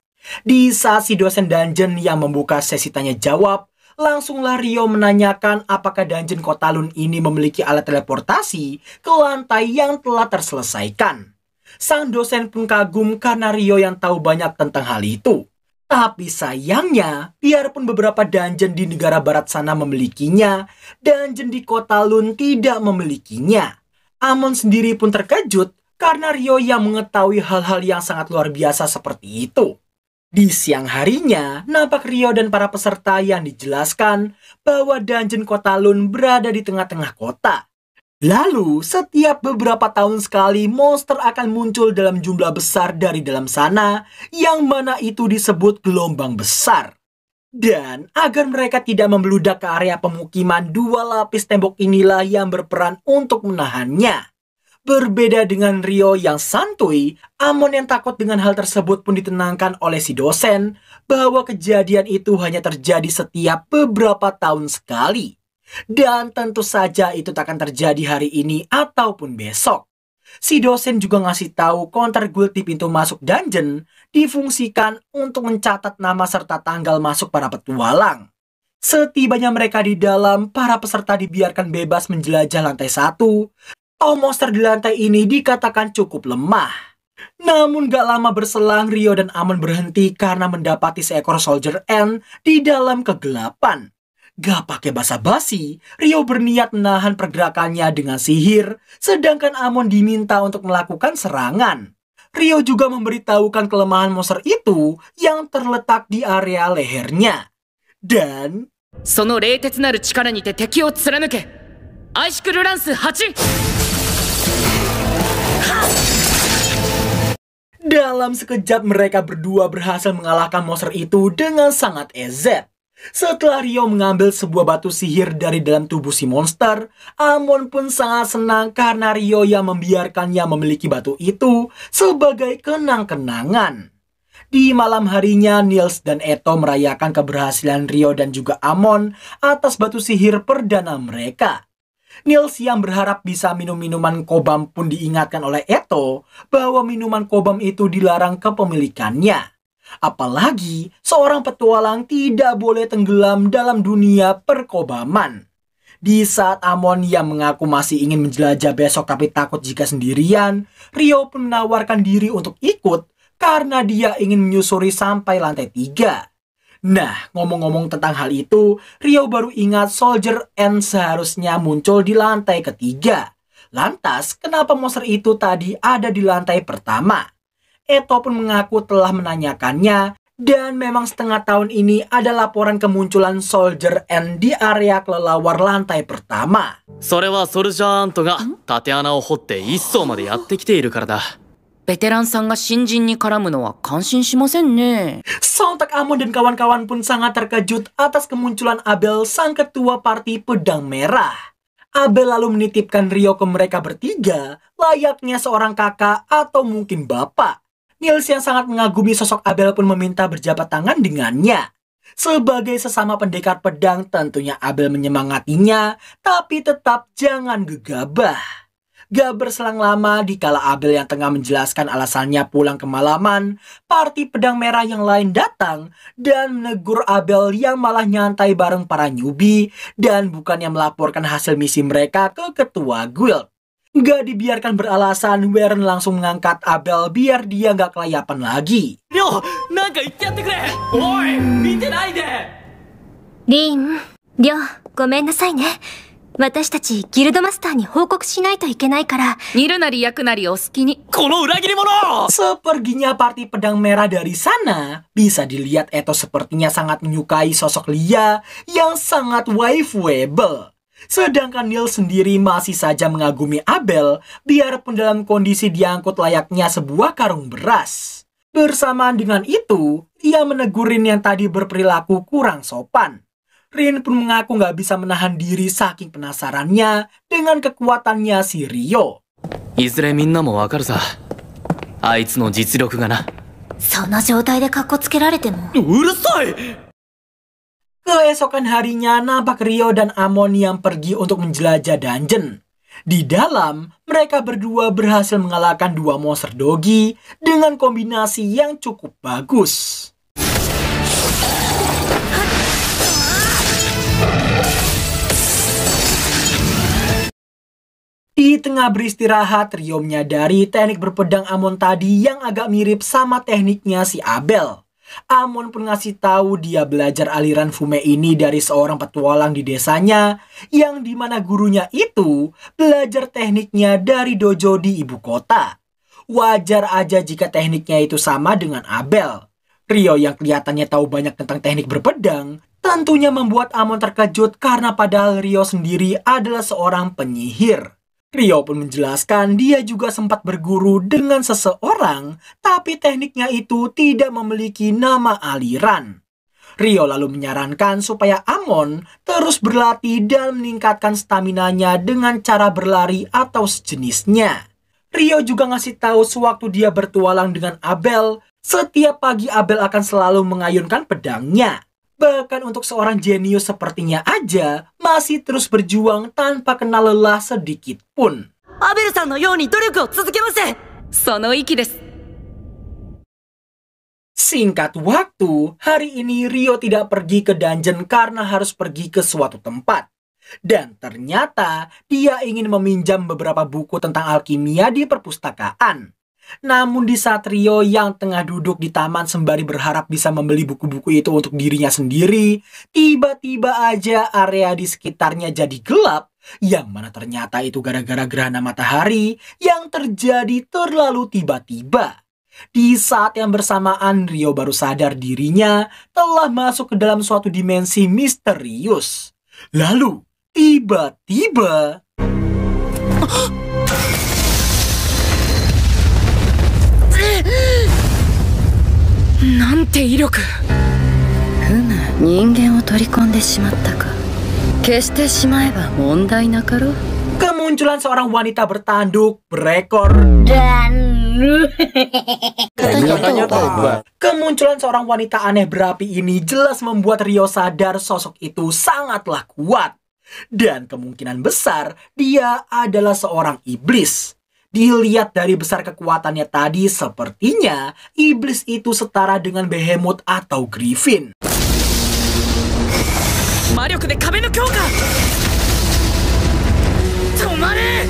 Di saat si dosen dungeon yang membuka sesi tanya jawab, langsunglah Rio menanyakan apakah dungeon Kotalun ini memiliki alat teleportasi ke lantai yang telah terselesaikan. Sang dosen pun kagum karena Rio yang tahu banyak tentang hal itu. Tapi sayangnya, biarpun beberapa dungeon di negara barat sana memilikinya, dungeon di Kotalun tidak memilikinya. Amon sendiri pun terkejut karena Rio yang mengetahui hal-hal yang sangat luar biasa seperti itu. Di siang harinya, nampak Rio dan para peserta yang dijelaskan bahwa dungeon Kotalun berada di tengah-tengah kota. Lalu, setiap beberapa tahun sekali monster akan muncul dalam jumlah besar dari dalam sana, yang mana itu disebut gelombang besar. Dan agar mereka tidak membeludak ke area pemukiman, 2 lapis tembok inilah yang berperan untuk menahannya. Berbeda dengan Rio yang santuy, Amon yang takut dengan hal tersebut pun ditenangkan oleh si dosen bahwa kejadian itu hanya terjadi setiap beberapa tahun sekali. Dan tentu saja itu tak akan terjadi hari ini ataupun besok. Si dosen juga ngasih tahu counter guild di pintu masuk dungeon difungsikan untuk mencatat nama serta tanggal masuk para petualang. Setibanya mereka di dalam, para peserta dibiarkan bebas menjelajah lantai 1. Monster di lantai ini dikatakan cukup lemah. Namun gak lama berselang, Rio dan Amon berhenti karena mendapati seekor soldier ant di dalam kegelapan. Gak pakai basa-basi, Rio berniat menahan pergerakannya dengan sihir, sedangkan Amon diminta untuk melakukan serangan. Rio juga memberitahukan kelemahan monster itu yang terletak di area lehernya. Dan その冷徹なる力にて敵を貫け。アイシクルランス8。 dalam sekejap mereka berdua berhasil mengalahkan monster itu dengan sangat ezet. Setelah Rio mengambil sebuah batu sihir dari dalam tubuh si monster, Amon pun sangat senang karena Rio yang membiarkannya memiliki batu itu sebagai kenang-kenangan. Di malam harinya, Nils dan Eto merayakan keberhasilan Rio dan juga Amon atas batu sihir perdana mereka. Nils yang berharap bisa minum minuman kobam pun diingatkan oleh Eto bahwa minuman kobam itu dilarang kepemilikannya. Apalagi seorang petualang tidak boleh tenggelam dalam dunia perkobaman. Di saat Amon yang mengaku masih ingin menjelajah besok tapi takut jika sendirian, Ryo pun menawarkan diri untuk ikut karena dia ingin menyusuri sampai lantai 3. Nah, ngomong-ngomong tentang hal itu, Ryo baru ingat Soldier N seharusnya muncul di lantai ketiga. Lantas, kenapa monster itu tadi ada di lantai pertama? Eto pun mengaku telah menanyakannya, dan memang setengah tahun ini ada laporan kemunculan Soldier N di area kelelawar lantai pertama. それはソルジャーアントが縦穴を掘って1層までやってきているからだ。ベテランさんが新人に絡むのは感心しませんね。 Sontak Amon dan kawan-kawan pun sangat terkejut atas kemunculan Abel, sang ketua parti pedang merah. Abel lalu menitipkan Ryo ke mereka bertiga, layaknya seorang kakak atau mungkin bapak. Niels yang sangat mengagumi sosok Abel pun meminta berjabat tangan dengannya. Sebagai sesama pendekar pedang, tentunya Abel menyemangatinya, tapi tetap jangan gegabah. Gak berselang lama, dikala Abel yang tengah menjelaskan alasannya pulang kemalaman, parti pedang merah yang lain datang dan menegur Abel yang malah nyantai bareng para newbie dan bukannya melaporkan hasil misi mereka ke ketua guild. Gak dibiarkan beralasan, Warren langsung mengangkat Abel biar dia gak kelayapan lagi. りょう、なんか言ってやってくれ。おい、見てないで。リン、リョウ、ごめんなさいね。私たちギルドマスターに報告しないといけないから。煮るなり焼くなりお好きに。この裏切り者。 Seperginya parti pedang merah dari sana, bisa dilihat Eto sepertinya sangat menyukai sosok Lia yang sangat waifuable. Sedangkan Neil sendiri masih saja mengagumi Abel, biarpun dalam kondisi diangkut layaknya sebuah karung beras. Bersamaan dengan itu, ia menegur Rin yang tadi berperilaku kurang sopan. Rin pun mengaku gak bisa menahan diri saking penasarannya dengan kekuatannya si Ryo. いずれみんなもわかるさ。あいつの実力がな。その状態でカッコつけられても。うるさい。 Keesokan harinya nampak Ryo dan Amon yang pergi untuk menjelajah dungeon. Di dalam, mereka berdua berhasil mengalahkan 2 monster dogi dengan kombinasi yang cukup bagus. Di tengah beristirahat, Ryo menyadari teknik berpedang Amon tadi yang agak mirip sama tekniknya si Abel. Amon pun ngasih tahu dia belajar aliran fume ini dari seorang petualang di desanya, yang dimana gurunya itu belajar tekniknya dari dojo di ibu kota. Wajar aja jika tekniknya itu sama dengan Abel. Ryo yang kelihatannya tahu banyak tentang teknik berpedang, tentunya membuat Amon terkejut karena padahal Ryo sendiri adalah seorang penyihir. Ryo pun menjelaskan dia juga sempat berguru dengan seseorang, tapi tekniknya itu tidak memiliki nama aliran. Ryo lalu menyarankan supaya Amon terus berlatih dan meningkatkan staminanya dengan cara berlari atau sejenisnya. Ryo juga ngasih tahu sewaktu dia bertualang dengan Abel, setiap pagi Abel akan selalu mengayunkan pedangnya. Bahkan untuk seorang jenius sepertinya aja masih terus berjuang tanpa kenal lelah sedikit pun. Abel-sanのように努力を続けます。その意気です。 Singkat waktu, hari ini Ryo tidak pergi ke dungeon karena harus pergi ke suatu tempat. Dan ternyata dia ingin meminjam beberapa buku tentang alkimia di perpustakaan. Namun di saat Ryo yang tengah duduk di taman sembari berharap bisa membeli buku-buku itu untuk dirinya sendiri, tiba-tiba aja area di sekitarnya jadi gelap, yang mana ternyata itu gara-gara gerhana matahari yang terjadi terlalu tiba-tiba. Di saat yang bersamaan, Ryo baru sadar dirinya telah masuk ke dalam suatu dimensi misterius. Lalu, tiba-tiba... Kemunculan seorang wanita bertanduk, berekor, Dan Kemunculan seorang wanita aneh berapi ini jelas membuat Ryo sadar sosok itu sangatlah kuat. Dan kemungkinan besar dia adalah seorang iblis. Dilihat dari besar kekuatannya tadi, sepertinya iblis itu setara dengan Behemoth atau Griffin. 魔力で壁の強化。止まれ。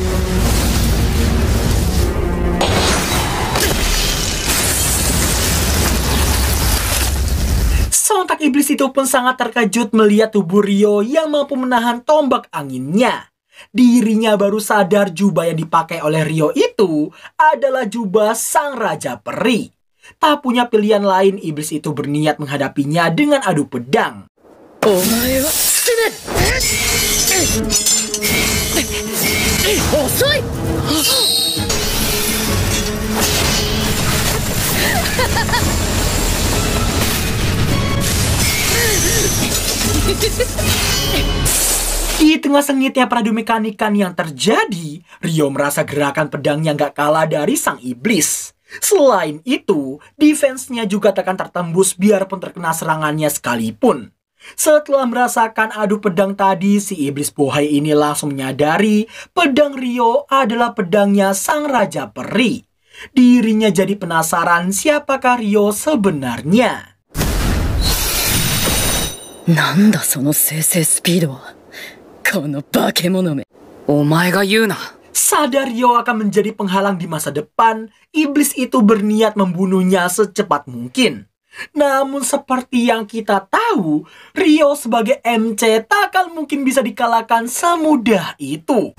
Sontak iblis itu pun sangat terkejut melihat tubuh Ryo yang mampu menahan tombak anginnya. Dirinya baru sadar jubah yang dipakai oleh Ryo itu adalah jubah sang Raja Peri. Tak punya pilihan lain, iblis itu berniat menghadapinya dengan adu pedang. Di tengah sengitnya peradu mekanikan yang terjadi, Ryo merasa gerakan pedangnya gak kalah dari sang iblis. Selain itu, defense-nya juga tak akan tertembus biarpun terkena serangannya sekalipun. Setelah merasakan adu pedang tadi, si iblis bohai ini langsung menyadari pedang Ryo adalah pedangnya sang Raja Peri. Dirinya jadi penasaran siapakah Ryo sebenarnya. なんだその生成スピードは。この化け物め。お前が言うな。 Sadar Ryo akan menjadi penghalang di masa depan, iblis itu berniat membunuhnya secepat mungkin. Namun seperti yang kita tahu, Ryo sebagai MC tak akan mungkin bisa dikalahkan semudah itu.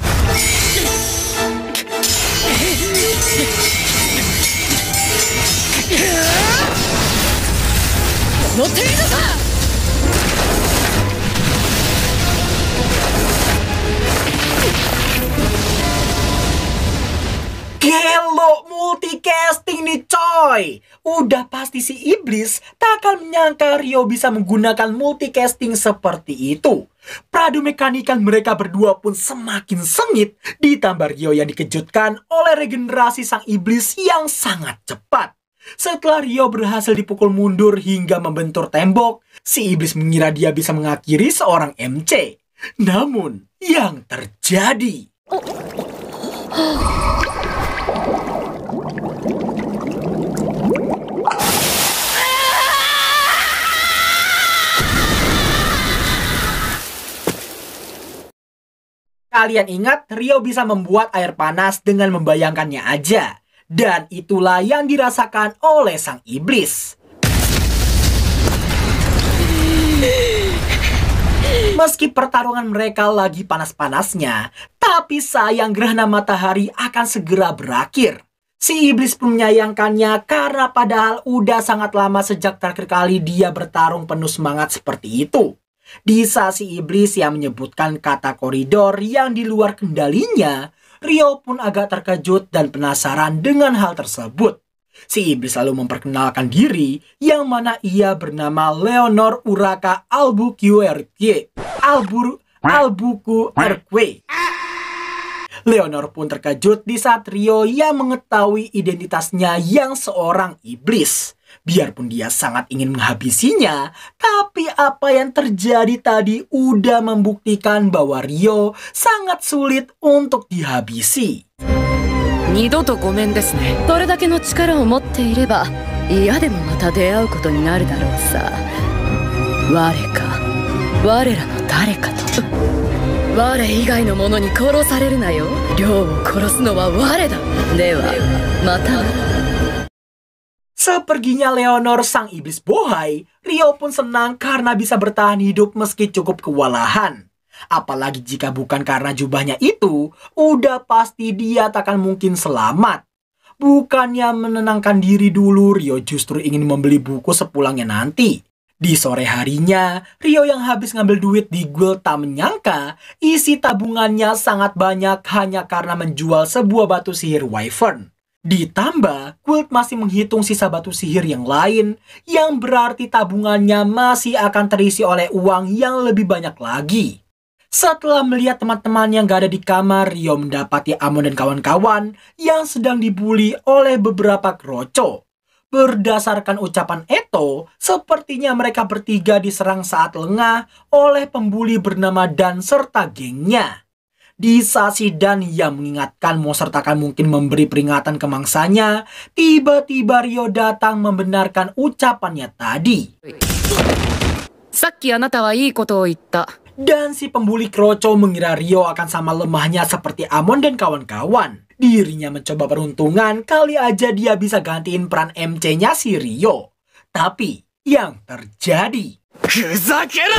Gelo multicasting nih coy. Udah pasti si iblis tak akan menyangka Ryo bisa menggunakan multicasting seperti itu. Peradu mekanikan mereka berdua pun semakin sengit. Ditambah Ryo yang dikejutkan oleh regenerasi sang iblis yang sangat cepat. Setelah Ryo berhasil dipukul mundur hingga membentur tembok, si iblis mengira dia bisa mengakhiri seorang MC. Namun yang terjadi... Kalian ingat, Ryo bisa membuat air panas dengan membayangkannya aja. Dan itulah yang dirasakan oleh sang iblis. Meski pertarungan mereka lagi panas-panasnya, tapi sayang gerhana matahari akan segera berakhir. Si iblis pun menyayangkannya karena padahal udah sangat lama sejak terakhir kali dia bertarung penuh semangat seperti itu. Di saat si iblis yang menyebutkan kata koridor yang di luar kendalinya, Ryo pun agak terkejut dan penasaran dengan hal tersebut. Si iblis lalu memperkenalkan diri yang mana ia bernama Leonor Uraka Albuquerque. Leonor pun terkejut di saat Ryo yang mengetahui identitasnya yang seorang iblis. Biarpun dia sangat ingin menghabisinya, tapi apa yang terjadi tadi udah membuktikan bahwa Ryo sangat sulit untuk dihabisi. 二度とごめんですね。それだけの力を持っていれば嫌でもまた出会うことになるだろうさ。我か我らの誰かと。我以外の者に殺されるなよ。亮を殺すのは我だ。ではまた。 Seperginya Leonor sang iblis bohai, Ryo pun senang karena bisa bertahan hidup meski cukup kewalahan. Apalagi jika bukan karena jubahnya itu, udah pasti dia takkan mungkin selamat. Bukannya menenangkan diri dulu, Ryo justru ingin membeli buku sepulangnya nanti. Di sore harinya, Ryo yang habis ngambil duit di guild tak menyangka isi tabungannya sangat banyak hanya karena menjual sebuah batu sihir Wyvern. Ditambah, guild masih menghitung sisa batu sihir yang lain, yang berarti tabungannya masih akan terisi oleh uang yang lebih banyak lagi. Setelah melihat teman-teman yang gak ada di kamar, Ryo mendapati Amon dan kawan-kawan yang sedang dibully oleh beberapa kroco. Berdasarkan ucapan Eto, sepertinya mereka bertiga diserang saat lengah oleh pembuli bernama Dan serta gengnya. Di saat Shidan yang mengingatkan monster tak akan mungkin memberi peringatan ke mangsanya, tiba-tiba Ryo datang membenarkan ucapannya tadi. さっきあなたはいいことを言った。 Dan si pembuli kroco mengira Ryo akan sama lemahnya seperti Amon dan kawan-kawan. Dirinya mencoba peruntungan, kali aja dia bisa gantiin peran MC-nya si Ryo. Tapi yang terjadi... ふざける！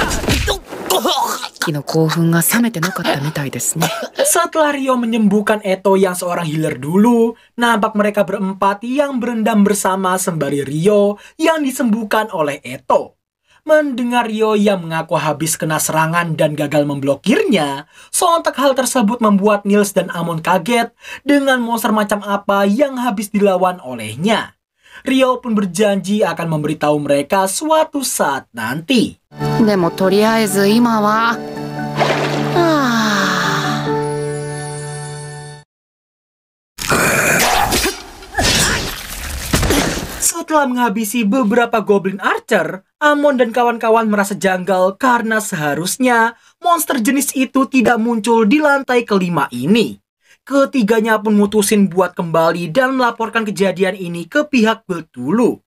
昨日興奮が冷めてなかったみたいですね。 Setelah Ryo menyembuhkan Eto yang seorang healer dulu, nampak mereka berempat yang berendam bersama sembari Ryo yang disembuhkan oleh Eto. Mendengar Ryo yang mengaku habis kena serangan dan gagal memblokirnya, sontak hal tersebut membuat Nils dan Amon kaget dengan monster macam apa yang habis dilawan olehnya. Ryo pun berjanji akan memberitahu mereka suatu saat nanti. でもとりあえず今は。Setelah menghabisi beberapa Goblin Archer, Amon dan kawan-kawan merasa janggal karena seharusnya monster jenis itu tidak muncul di lantai kelima ini. Ketiganya pun mutusin buat kembali dan melaporkan kejadian ini ke pihak guild dulu.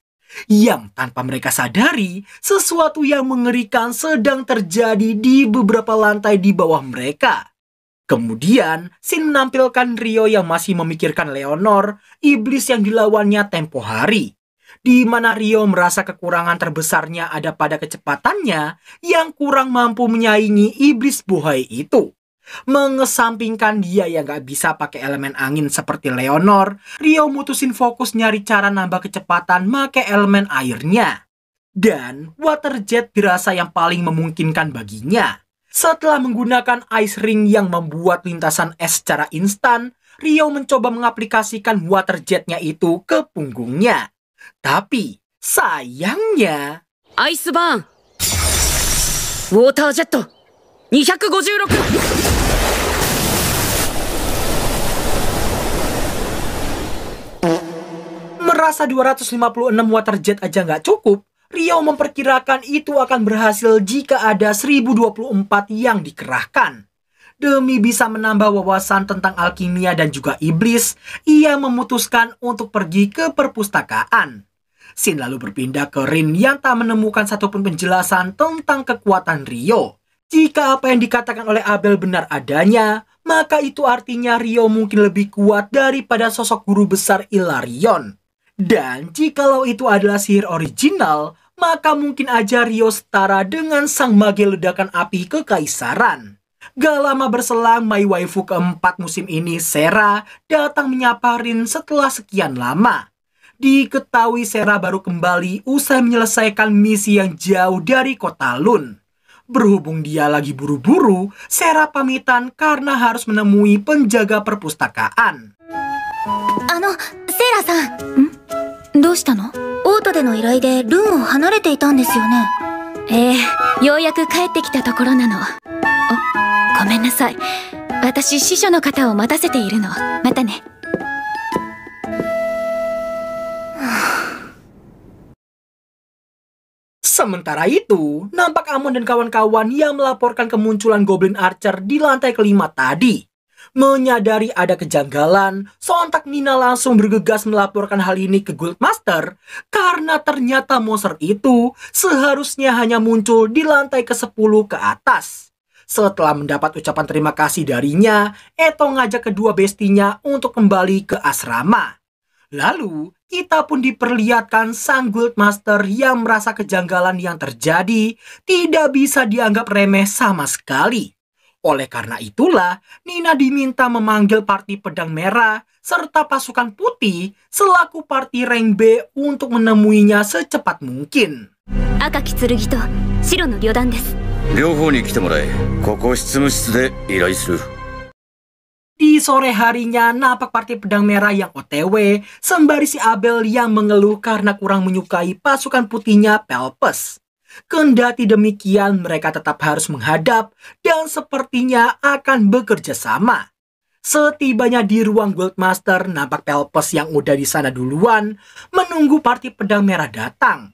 Yang tanpa mereka sadari, sesuatu yang mengerikan sedang terjadi di beberapa lantai di bawah mereka. Kemudian, Shin menampilkan Ryo yang masih memikirkan Leonor, iblis yang dilawannya tempo hari. Di mana Ryo merasa kekurangan terbesarnya ada pada kecepatannya yang kurang mampu menyaingi iblis buhay itu. Mengesampingkan dia yang gak bisa pakai elemen angin seperti Leonor, Ryo mutusin fokus nyari cara nambah kecepatan make elemen airnya. Dan water jet dirasa yang paling memungkinkan baginya. Setelah menggunakan ice ring yang membuat lintasan es secara instan, Ryo mencoba mengaplikasikan water jetnya itu ke punggungnya. Tapi sayangnya... アイスバーン。ウォータージェット。256。 Merasa 256 water jet aja nggak cukup, Ryo memperkirakan itu akan berhasil jika ada 1024 yang dikerahkan. Demi bisa menambah wawasan tentang alkimia dan juga iblis, ia memutuskan untuk pergi ke perpustakaan. Shin lalu berpindah ke Rin yang tak menemukan satupun penjelasan tentang kekuatan Ryo. Jika apa yang dikatakan oleh Abel benar adanya, maka itu artinya Ryo mungkin lebih kuat daripada sosok guru besar Illarion. Dan jikalau itu adalah sihir original, maka mungkin aja Ryo setara dengan sang mage ledakan api kekaisaran. Gak lama berselang, my waifu keempat musim ini, Sera, datang menyapa Rin setelah sekian lama. Diketahui Sera baru kembali usai menyelesaikan misi yang jauh dari kota Lun. Berhubung dia lagi buru-buru, Sera pamitan karena harus menemui penjaga perpustakaan. セイラさん。どうしたの？オートでの依頼でルンを離れていたんですよね。ようやく帰ってきたところなの。ごめんなさい。私、司書の方を待たせているの。またね。 Sementara itu, nampak Amon dan kawan-kawan yang melaporkan kemunculan Goblin Archer di lantai kelima tadi. Menyadari ada kejanggalan, sontak Nina langsung bergegas melaporkan hal ini ke Guildmaster karena ternyata monster itu seharusnya hanya muncul di lantai ke-10 ke atas. Setelah mendapat ucapan terima kasih darinya, Eto ngajak kedua bestinya untuk kembali ke asrama. Lalu, kita pun diperlihatkan sang Guildmaster yang merasa kejanggalan yang terjadi tidak bisa dianggap remeh sama sekali. Oleh karena itulah, Nina diminta memanggil parti pedang merah serta pasukan putih selaku parti rank B untuk menemuinya secepat mungkin. 赤き剣と白の旅団です。両方に来てもらえ。ここ執務室で依頼する。 Di sore harinya, nampak parti pedang merah yang OTW, sembari si Abel yang mengeluh karena kurang menyukai pasukan putihnya Pelpes. Kendati demikian, mereka tetap harus menghadap dan sepertinya akan bekerja sama. Setibanya di ruang Guildmaster, nampak Pelpes yang udah di sana duluan, menunggu parti pedang merah datang.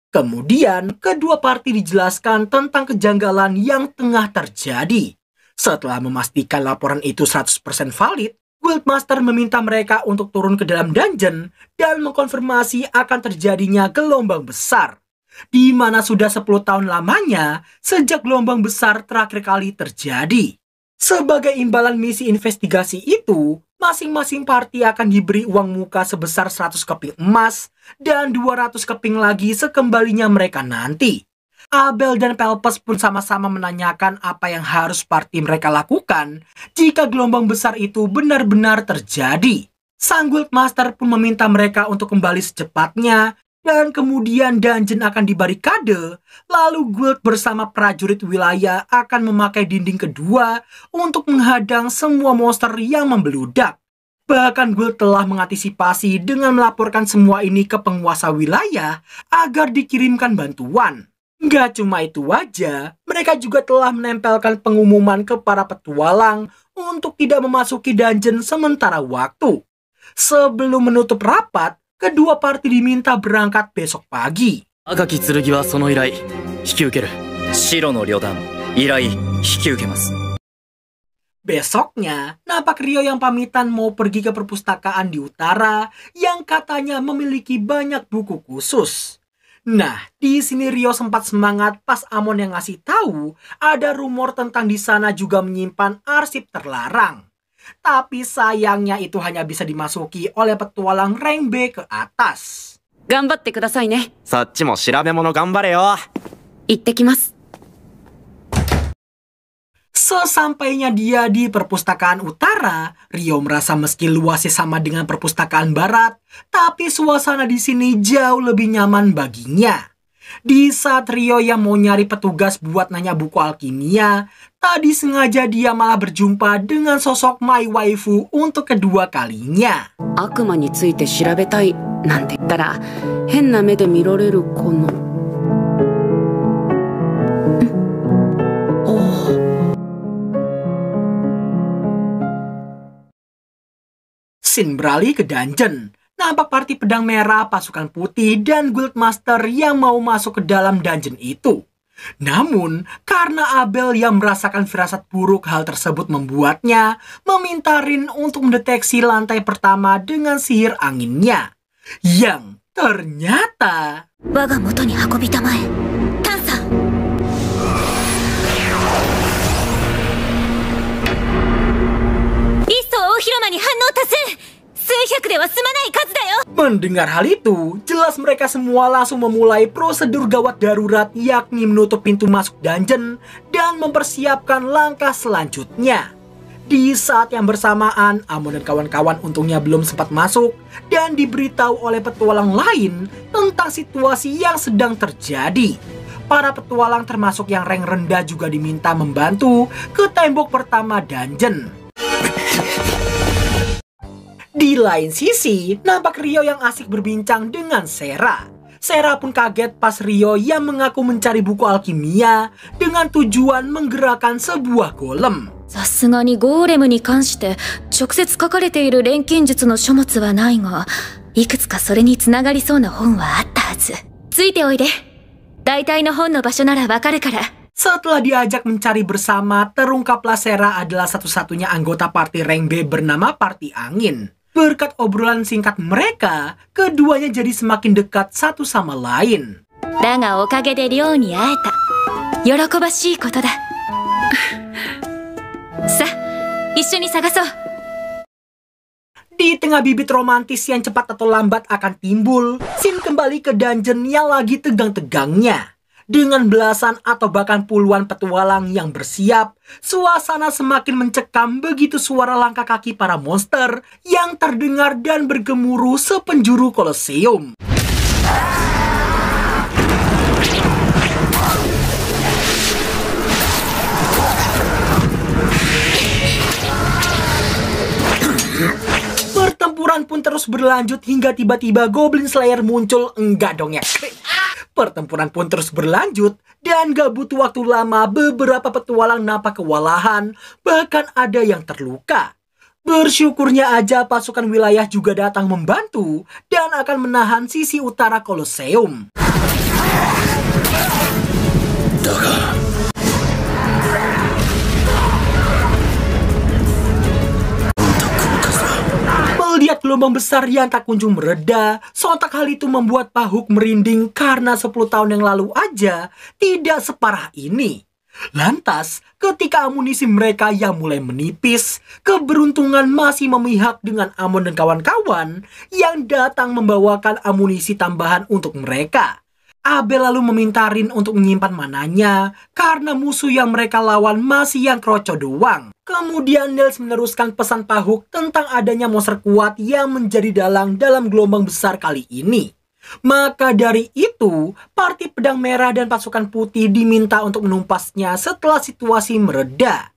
Kemudian, kedua parti dijelaskan tentang kejanggalan yang tengah terjadi. Setelah memastikan laporan itu 100% valid, Guildmaster meminta mereka untuk turun ke dalam dungeon dan mengkonfirmasi akan terjadinya gelombang besar, di mana sudah 10 tahun lamanya sejak gelombang besar terakhir kali terjadi. Sebagai imbalan misi investigasi itu, masing-masing party akan diberi uang muka sebesar 100 keping emas dan 200 keping lagi sekembalinya mereka nanti. Abel dan Pelpes pun sama-sama menanyakan apa yang harus party mereka lakukan jika gelombang besar itu benar-benar terjadi. Sang Guildmaster pun meminta mereka untuk kembali secepatnya dan kemudian dungeon akan dibarikade, lalu guild bersama prajurit wilayah akan memakai dinding kedua untuk menghadang semua monster yang membeludak. Bahkan guild telah mengantisipasi dengan melaporkan semua ini ke penguasa wilayah agar dikirimkan bantuan. Gak cuma itu aja, mereka juga telah menempelkan pengumuman ke para petualang untuk tidak memasuki dungeon sementara waktu. Sebelum menutup rapat, kedua party diminta berangkat besok pagi. 赤き剣はその依頼引き受ける。白の旅団依頼引き受けます。 Besoknya, nampak Rio yang pamitan mau pergi ke perpustakaan di utara yang katanya memiliki banyak buku khusus. Nah, di sini Rio sempat semangat pas Amon yang ngasih tahu ada rumor tentang di sana juga menyimpan arsip terlarang. Tapi sayangnya itu hanya bisa dimasuki oleh petualang rank B ke atas. 頑張ってくださいね。そっちも調べ物頑張れよ。行ってきます。 Sesampainya dia di perpustakaan utara, Rio merasa meski luasnya sama dengan perpustakaan barat, tapi suasana di sini jauh lebih nyaman baginya. Di saat Rio yang mau nyari petugas buat nanya buku alkimia, tadi sengaja dia malah berjumpa dengan sosok My Waifu untuk kedua kalinya. 悪魔について調べたいなんて言ったら変な目で見られるこの。Scene beralih ke dungeon. Nampak party pedang merah, pasukan putih, dan Guildmaster yang mau masuk ke dalam dungeon itu. Namun, karena Abel yang merasakan firasat buruk hal tersebut membuatnya meminta Rin untuk mendeteksi lantai pertama dengan sihir anginnya. Yang ternyata... 我が元に運びたまえ。タンさん。リスト大広間に反応多数。数百では済まない数だよ。 Mendengar hal itu, jelas mereka semua langsung memulai prosedur gawat darurat, yakni menutup pintu masuk dungeon dan mempersiapkan langkah selanjutnya. Di saat yang bersamaan, Amon dan kawan-kawan untungnya belum sempat masuk dan diberitahu oleh petualang lain tentang situasi yang sedang terjadi. Para petualang termasuk yang rank rendah juga diminta membantu ke tembok pertama dungeon. Di lain sisi, nampak Rio yang asik berbincang dengan Sera. Sera pun kaget pas Rio yang mengaku mencari buku alkimia dengan tujuan menggerakkan sebuah golem. さすがにゴーレムに関して直接書かれている錬金術の書物はないが、いくつかそれにつながりそうな本はあったはず。ついておいで。大体の本の場所ならわかるから。 Setelah diajak mencari bersama, terungkaplah Sera adalah satu-satunya anggota party rank B bernama Party Angin. Berkat obrolan singkat mereka, keduanya jadi semakin dekat satu sama lain. だがおかげで亮に会えた。喜ばしいことだ。さあ、一緒に探そう。 Di tengah bibit romantis yang cepat atau lambat akan timbul, Sin kembali ke dungeon yang lagi tegang-tegangnya. Dengan belasan atau bahkan puluhan petualang yang bersiap, suasana semakin mencekam begitu suara langkah kaki para monster yang terdengar dan bergemuruh sepenjuru Kolosium. Pertempuran pun terus berlanjut hingga tiba-tiba Goblin Slayer muncul. Enggak dong ya. Pertempuran pun terus berlanjut dan gak butuh waktu lama beberapa petualang nampak kewalahan, bahkan ada yang terluka. Bersyukurnya aja pasukan wilayah juga datang membantu dan akan menahan sisi utara Kolosium. gelombang besar yang tak kunjung mereda, sontak hal itu membuat Pahuk merinding karena 10 tahun yang lalu aja tidak separah ini. Lantas, ketika amunisi mereka yang mulai menipis, keberuntungan masih memihak dengan Amon dan kawan-kawan yang datang membawakan amunisi tambahan untuk mereka. Abel lalu meminta Rin untuk menyimpan mananya karena musuh yang mereka lawan masih yang kroco doang. Kemudian Niels meneruskan pesan Pahuk tentang adanya monster kuat yang menjadi dalang dalam gelombang besar kali ini. Maka dari itu, parti pedang merah dan pasukan putih diminta untuk menumpasnya setelah situasi mereda.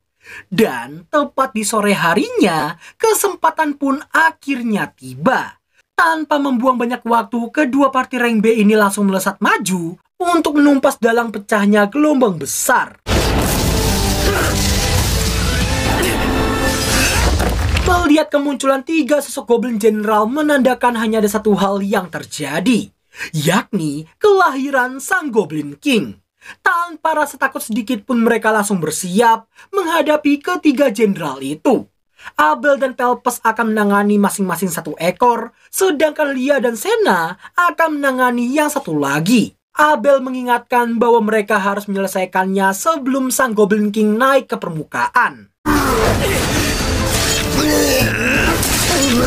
Dan tepat di sore harinya, kesempatan pun akhirnya tiba. Tanpa membuang banyak waktu, kedua parti rank B ini langsung melesat maju untuk menumpas dalang pecahnya gelombang besar. Melihat kemunculan 3 sosok Goblin General menandakan hanya ada satu hal yang terjadi, yakni kelahiran Sang Goblin King. Tanpa rasa takut sedikit pun mereka langsung bersiap menghadapi ketiga jenderal itu. Abel dan Pelpes akan menangani masing-masing satu ekor, sedangkan Lia dan Sena akan menangani yang satu lagi. Abel mengingatkan bahwa mereka harus menyelesaikannya sebelum Sang Goblin King naik ke permukaan.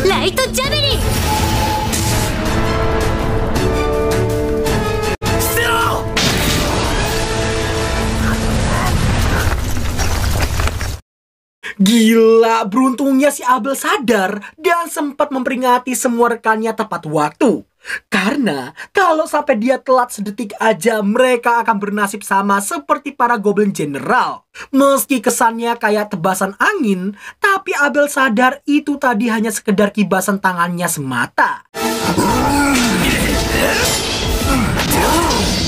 Light Javelin! Gila, beruntungnya si Abel sadar dan sempat memperingati semua rekannya tepat waktu. Karena kalau sampai dia telat sedetik aja, mereka akan bernasib sama seperti para Goblin General. Meski kesannya kayak tebasan angin, tapi Abel sadar itu tadi hanya sekedar kibasan tangannya semata.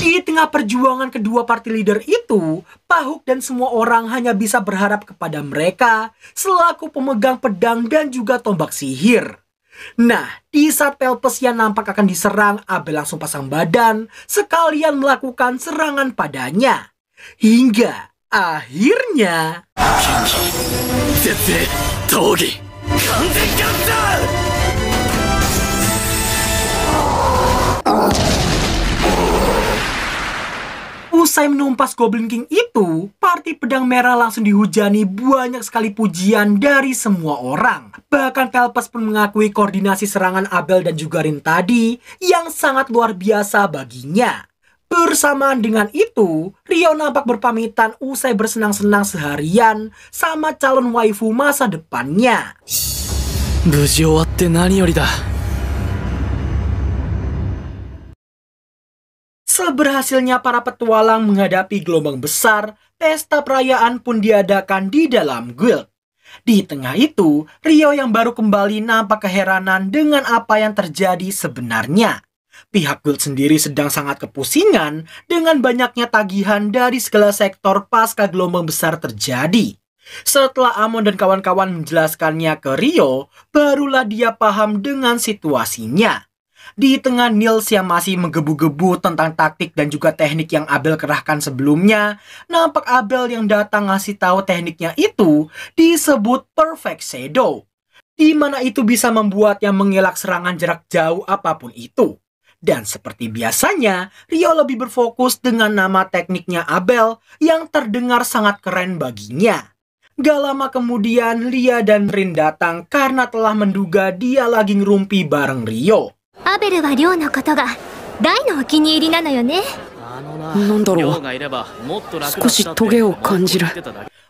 Di tengah perjuangan kedua party leader itu, Pahuk dan semua orang hanya bisa berharap kepada mereka selaku pemegang pedang dan juga tombak sihir. Nah, di saat Pelpes yang nampak akan diserang, Abel langsung pasang badan sekalian melakukan serangan padanya. Hingga akhirnya... Usai menumpas Goblin King itu, parti pedang merah langsung dihujani banyak sekali pujian dari semua orang. Bahkan Pelpes pun mengakui koordinasi serangan Abel dan juga Rin tadi yang sangat luar biasa baginya. Bersamaan dengan itu, Rio nampak berpamitan usai bersenang-senang seharian sama calon waifu masa depannya. Seberhasilnya para petualang menghadapi gelombang besar, pesta perayaan pun diadakan di dalam guild. Di tengah itu, Rio yang baru kembali nampak keheranan dengan apa yang terjadi sebenarnya. Pihak guild sendiri sedang sangat kepusingan dengan banyaknya tagihan dari segala sektor pasca gelombang besar terjadi. Setelah Amon dan kawan-kawan menjelaskannya ke Rio, barulah dia paham dengan situasinya. Di tengah Niels yang masih menggebu-gebu tentang taktik dan juga teknik yang Abel kerahkan sebelumnya, nampak Abel yang datang ngasih tahu tekniknya itu disebut Perfect Shadow, di mana itu bisa membuatnya mengelak serangan jarak jauh apapun itu. Dan seperti biasanya, Rio lebih berfokus dengan nama tekniknya Abel yang terdengar sangat keren baginya. Gak lama kemudian, Lia dan Rin datang karena telah menduga dia lagi ngerumpi bareng Rio. アベルはリョウのことが大のお気に入りなのよね。なんだろう、少しトゲを感じる。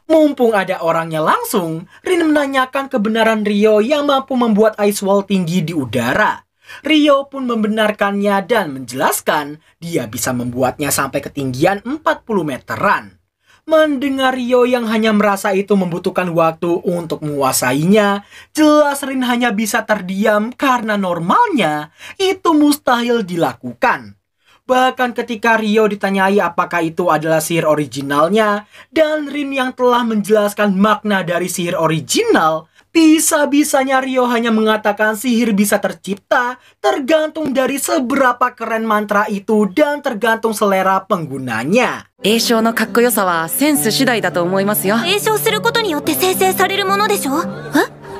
Mumpung ada orangnya langsung, Rin menanyakan kebenaran Rio yang mampu membuat ice wall tinggi di udara. Rio pun membenarkannya dan menjelaskan dia bisa membuatnya sampai ketinggian 40 meteran. Mendengar Rio yang hanya merasa itu membutuhkan waktu untuk menguasainya, jelas Rin hanya bisa terdiam karena normalnya itu mustahil dilakukan. Bahkan ketika Rio ditanyai apakah itu adalah sihir originalnya, dan Rin yang telah menjelaskan makna dari sihir original, bisa-bisanya Rio hanya mengatakan sihir bisa tercipta tergantung dari seberapa keren mantra itu dan tergantung selera penggunanya. 詠唱のかっこよさはセンス次第だと思いますよ。詠唱することによって生成されるものでしょ？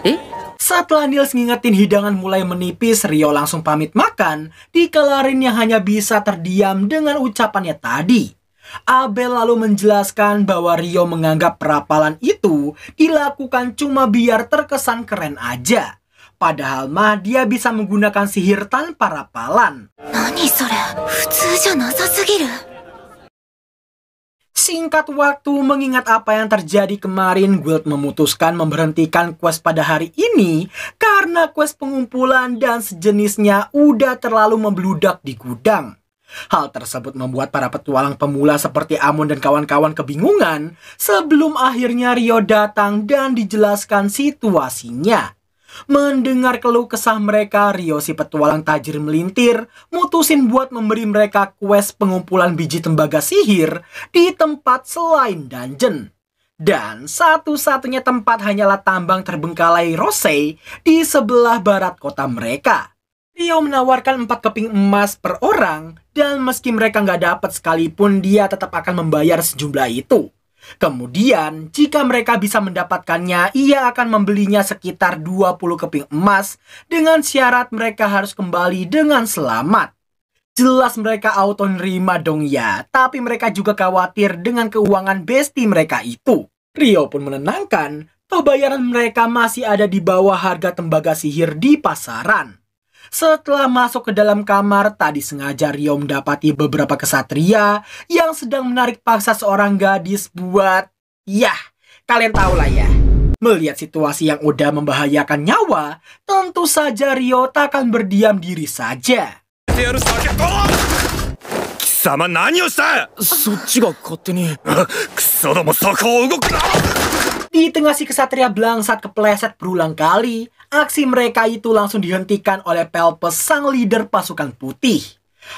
え？ Setelah Niels ngingetin hidangan mulai menipis, Rio langsung pamit makan, dikala Rin yang hanya bisa terdiam dengan ucapannya tadi. Abel lalu menjelaskan bahwa Rio menganggap perapalan itu dilakukan cuma biar terkesan keren aja. Padahal mah dia bisa menggunakan sihir tanpa rapalan. Singkat waktu, mengingat apa yang terjadi kemarin, Guild memutuskan memberhentikan quest pada hari ini karena quest pengumpulan dan sejenisnya udah terlalu membludak di gudang. Hal tersebut membuat para petualang pemula seperti Amon dan kawan-kawan kebingungan sebelum akhirnya Rio datang dan dijelaskan situasinya. Mendengar keluh kesah mereka, Rio si petualang tajir melintir, mutusin buat memberi mereka quest pengumpulan biji tembaga sihir di tempat selain dungeon. Dan satu-satunya tempat hanyalah tambang terbengkalai Rose di sebelah barat kota mereka. Rio menawarkan 4 keping emas per orang, dan meski mereka nggak dapat sekalipun, dia tetap akan membayar sejumlah itu. Kemudian, jika mereka bisa mendapatkannya, ia akan membelinya sekitar 20 keping emas dengan syarat mereka harus kembali dengan selamat. Jelas mereka auto nerima dong ya, tapi mereka juga khawatir dengan keuangan bestie mereka itu. Rio pun menenangkan, toh bayaran mereka masih ada di bawah harga tembaga sihir di pasaran. Setelah masuk ke dalam kamar, tadi sengaja Rio mendapati beberapa kesatria yang sedang menarik paksa seorang gadis buat... Yah, kalian tahu lah ya. Melihat situasi yang udah membahayakan nyawa, tentu saja Rio tak akan berdiam diri saja. Di tengah si kesatria Blangsat kepleset berulang kali, aksi mereka itu langsung dihentikan oleh Pelpes, sang leader pasukan putih.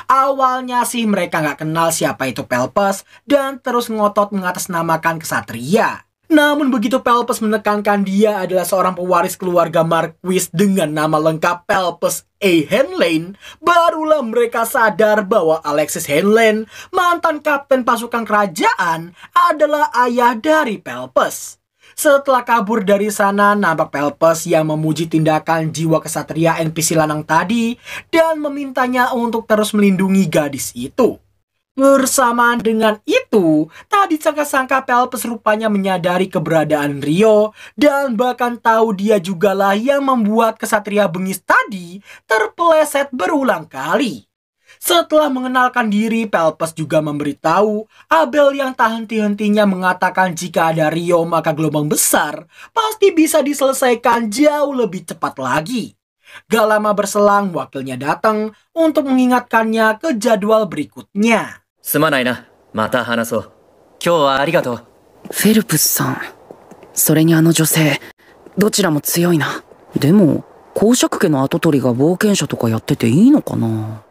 Awalnya sih mereka nggak kenal siapa itu Pelpes dan terus ngotot mengatasnamakan kesatria. Namun begitu Pelpes menekankan dia adalah seorang pewaris keluarga Marquis dengan nama lengkap Pelpes A. Henlein, barulah mereka sadar bahwa Alexis Henlein, mantan kapten pasukan kerajaan, adalah ayah dari Pelpes. Setelah kabur dari sana, nampak Pelpes yang memuji tindakan jiwa kesatria NPC lanang tadi dan memintanya untuk terus melindungi gadis itu. Bersamaan dengan itu, tak disangka-sangka Pelpes rupanya menyadari keberadaan Rio dan bahkan tahu dia jugalah yang membuat kesatria bengis tadi terpeleset berulang kali. Setelah mengenalkan diri, Pelpes juga memberitahu Abel yang tak henti-hentinya mengatakan jika ada Rio maka gelombang besar pasti bisa diselesaikan jauh lebih cepat lagi. Gak lama berselang, wakilnya datang untuk mengingatkannya ke jadwal berikutnya. すまないな。また話そう。今日はありがとう。フェルプスさん、それにあの女性、どちらも強いな。でも、公爵家の跡取りが冒険者とかやってていいのかな。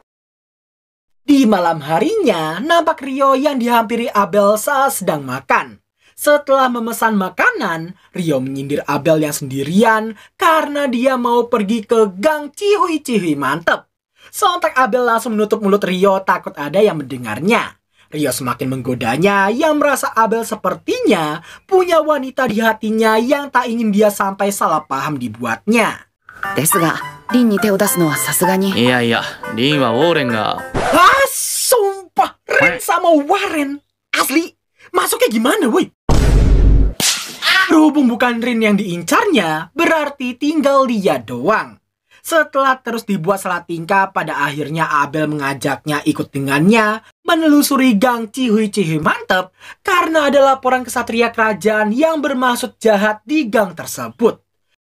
Di malam harinya, nampak Rio yang dihampiri Abel saat sedang makan. Setelah memesan makanan, Rio menyindir Abel yang sendirian karena dia mau pergi ke gang Cihui-Cihui mantep. Sontak Abel langsung menutup mulut Rio takut ada yang mendengarnya. Rio semakin menggodanya yang merasa Abel sepertinya punya wanita di hatinya yang tak ingin dia sampai salah paham dibuatnya. ですが、リンに手を出すのはさすがに。いやいや、リンはウォーレンが。Sumpah, Rin sama Warren. Asli, masuknya gimana woi? Berhubung bukan Rin yang diincarnya, berarti tinggal dia doang. Setelah terus dibuat salah tingkah, pada akhirnya Abel mengajaknya ikut dengannya menelusuri gang Cihui-Cihui mantep karena ada laporan kesatria kerajaan yang bermaksud jahat di gang tersebut.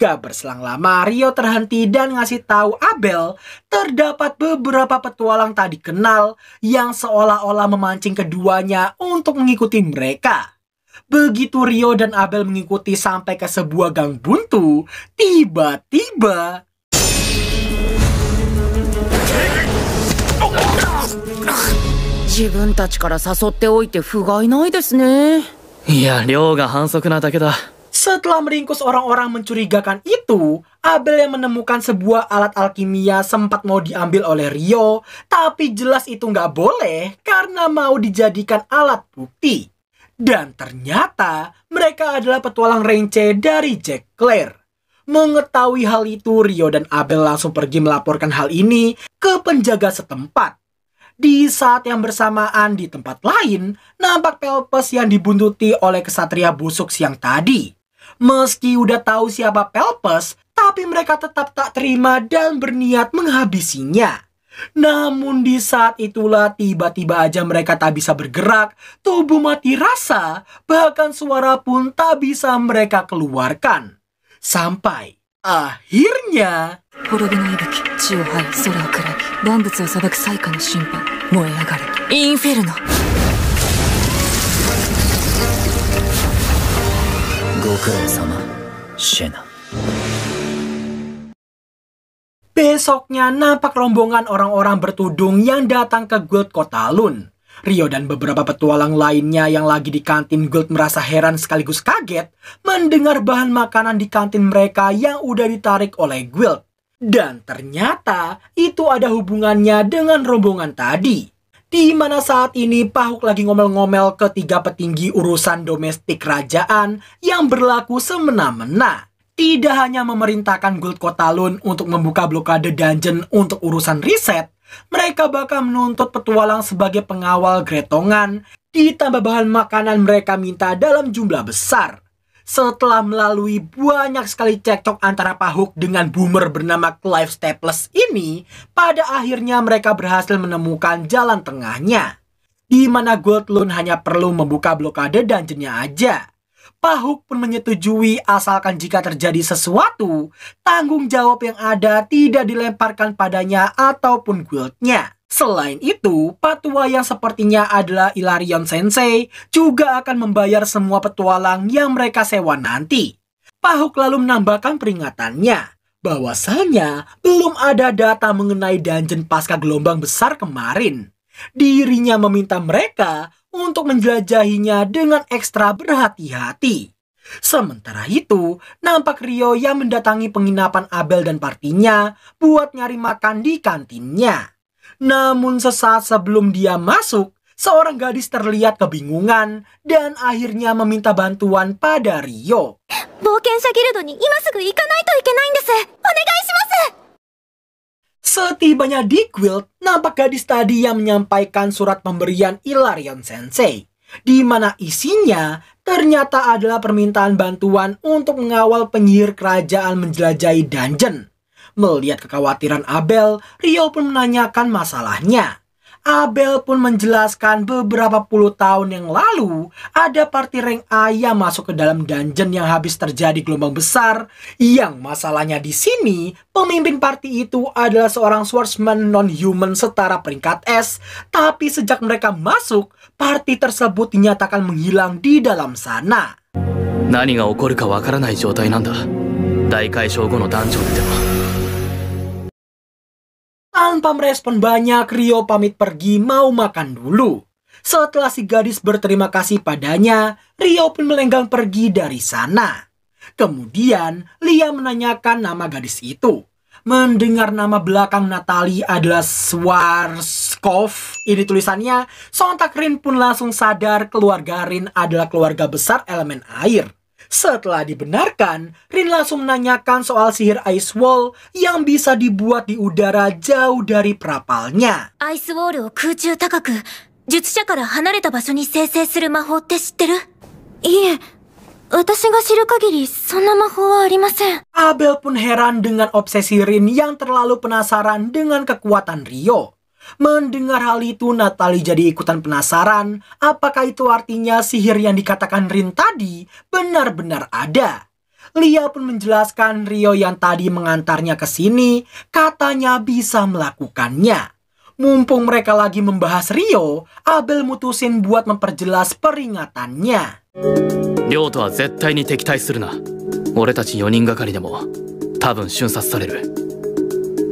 Gak berselang lama, Rio terhenti dan ngasih tahu Abel terdapat beberapa petualang tak dikenal yang seolah-olah memancing keduanya untuk mengikuti mereka. Begitu Rio dan Abel mengikuti sampai ke sebuah gang buntu, tiba-tiba... 自分たちから誘っておいて不甲斐ないですね。いや、量が反則なだけだ。 Setelah meringkus orang-orang mencurigakan itu, Abel yang menemukan sebuah alat alkimia sempat mau diambil oleh Rio, tapi jelas itu nggak boleh karena mau dijadikan alat bukti. Dan ternyata mereka adalah petualang Rence dari Jack Clair. Mengetahui hal itu, Rio dan Abel langsung pergi melaporkan hal ini ke penjaga setempat. Di saat yang bersamaan di tempat lain, nampak Pelpes yang dibuntuti oleh kesatria busuk siang tadi. Meski udah tahu siapa Pelpes, tapi mereka tetap tak terima dan berniat menghabisinya. Namun di saat itulah tiba-tiba aja mereka tak bisa bergerak, tubuh mati rasa, bahkan suara pun tak bisa mereka keluarkan. Sampai akhirnya... Besoknya nampak rombongan orang-orang bertudung yang datang ke Guild Kotalun. Rio dan beberapa petualang lainnya yang lagi di kantin Guild merasa heran sekaligus kaget mendengar bahan makanan di kantin mereka yang udah ditarik oleh Guild. Dan ternyata itu ada hubungannya dengan rombongan tadi. Di mana saat ini Pahuk lagi ngomel-ngomel ke 3 petinggi urusan domestik kerajaan yang berlaku semena-mena. Tidak hanya memerintahkan Guild Kotalun untuk membuka blokade dungeon untuk urusan riset, mereka bakal menuntut petualang sebagai pengawal gretongan, ditambah bahan makanan mereka minta dalam jumlah besar. Setelah melalui banyak sekali cekcok antara Pahuk dengan boomer bernama Clive Staples ini, pada akhirnya mereka berhasil menemukan jalan tengahnya, di mana Guild Lun hanya perlu membuka blokade dungeonnya aja. Pahuk pun menyetujui asalkan jika terjadi sesuatu, tanggung jawab yang ada tidak dilemparkan padanya ataupun guildnya. Selain itu, Patua yang sepertinya adalah Ilarion Sensei juga akan membayar semua petualang yang mereka sewa nanti. Pahuk lalu menambahkan peringatannya, bahwasanya belum ada data mengenai dungeon pasca gelombang besar kemarin. Dirinya meminta mereka untuk menjelajahinya dengan ekstra berhati-hati. Sementara itu, nampak Rio yang mendatangi penginapan Abel dan partinya buat nyari makan di kantinnya. Namun sesaat sebelum dia masuk, seorang gadis terlihat kebingungan dan akhirnya meminta bantuan pada Rio. Setibanya di guild, nampak gadis tadi yang menyampaikan surat pemberian Ilarion Sensei, di mana isinya ternyata adalah permintaan bantuan untuk mengawal penyihir kerajaan menjelajahi dungeon. Melihat kekhawatiran Abel, Rio pun menanyakan masalahnya. Abel pun menjelaskan beberapa puluh tahun yang lalu ada party rank A yang masuk ke dalam dungeon yang habis terjadi gelombang besar. Yang masalahnya di sini, pemimpin party itu adalah seorang swordsman non-human setara peringkat S. Tapi sejak mereka masuk, party tersebut dinyatakan menghilang di dalam sana. 何が起こるかわからない状態なんだ。大解消後のダンジョンでは。 Tanpa merespon banyak, Rio pamit pergi mau makan dulu. Setelah si gadis berterima kasih padanya, Rio pun melenggang pergi dari sana. Kemudian, Lia menanyakan nama gadis itu. Mendengar nama belakang Natalie adalah Schwarzkopf, ini tulisannya, sontak Rin pun langsung sadar keluarga Rin adalah keluarga besar elemen air. Setelah dibenarkan, Rin langsung menanyakan soal sihir Ice Wall yang bisa dibuat di udara jauh dari perapalnya. Ice Wall を空中高く、術者から離れた場所に生成する魔法って知ってる？いえ、私が知る限りそんな魔法はありません。 Abel pun heran dengan obsesi Rin yang terlalu penasaran dengan kekuatan Rio. Mendengar hal itu, Natalie jadi ikutan penasaran apakah itu artinya sihir yang dikatakan Rin tadi benar-benar ada. Lia pun menjelaskan Rio yang tadi mengantarnya ke sini katanya bisa melakukannya. Mumpung mereka lagi membahas Rio, Abel mutusin buat memperjelas peringatannya. 亮とは絶対に敵対するな。俺たち4人がかりでも多分瞬殺される。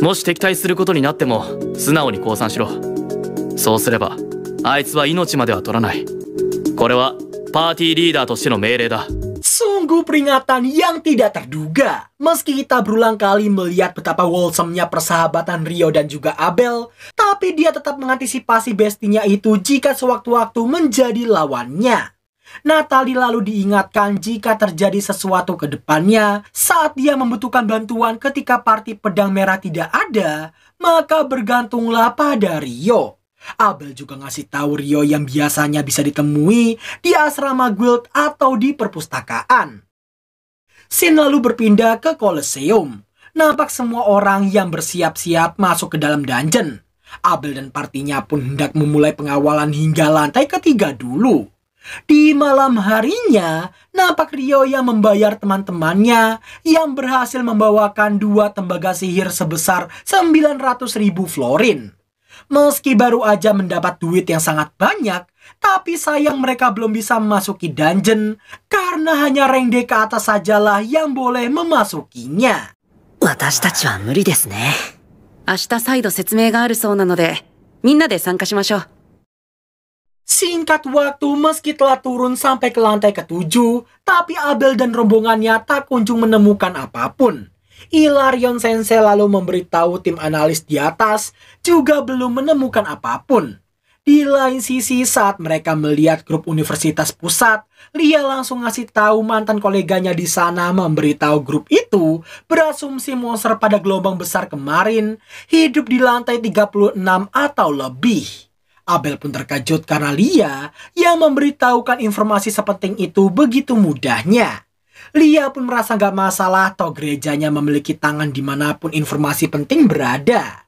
もし敵対することになっても素直に降参しろ。そうすればあいつは命までは取らない。これはパーティーリーダーとしての命令だ。 Sungguh peringatan yang tidak terduga. Meski kita berulang kali melihat betapa wholesome-nya persahabatan Rio dan juga Abel, tapi dia tetap mengantisipasi bestinya itu jika sewaktu-waktu menjadi lawannya. Natalie lalu diingatkan jika terjadi sesuatu ke depannya saat dia membutuhkan bantuan ketika party pedang merah tidak ada, maka bergantunglah pada Rio. Abel juga ngasih tahu Rio yang biasanya bisa ditemui di asrama guild atau di perpustakaan. Scene lalu berpindah ke Colosseum. Nampak semua orang yang bersiap-siap masuk ke dalam dungeon. Abel dan partinya pun hendak memulai pengawalan hingga lantai ketiga dulu. Di malam harinya, nampak Rio yang membayar teman-temannya yang berhasil membawakan 2 tembaga sihir sebesar 900.000 florin. Meski baru aja mendapat duit yang sangat banyak, tapi sayang mereka belum bisa memasuki dungeon karena hanya rank D ke atas sajalah yang boleh memasukinya. 私たちは無理ですね。明日再度説明があるそうなので、みんなで参加しましょう。Singkat waktu meski telah turun sampai ke lantai ke-7, tapi Abel dan rombongannya tak kunjung menemukan apapun. Hilarion Sensei lalu memberitahu tim analis di atas juga belum menemukan apapun. Di lain sisi saat mereka melihat grup universitas pusat, Lia langsung ngasih tahu mantan koleganya di sana memberitahu grup itu berasumsi monster pada gelombang besar kemarin hidup di lantai 36 atau lebih. Abel pun terkejut karena Lia yang memberitahukan informasi sepenting itu begitu mudahnya. Lia pun merasa gak masalah toh gerejanya memiliki tangan dimanapun informasi penting berada.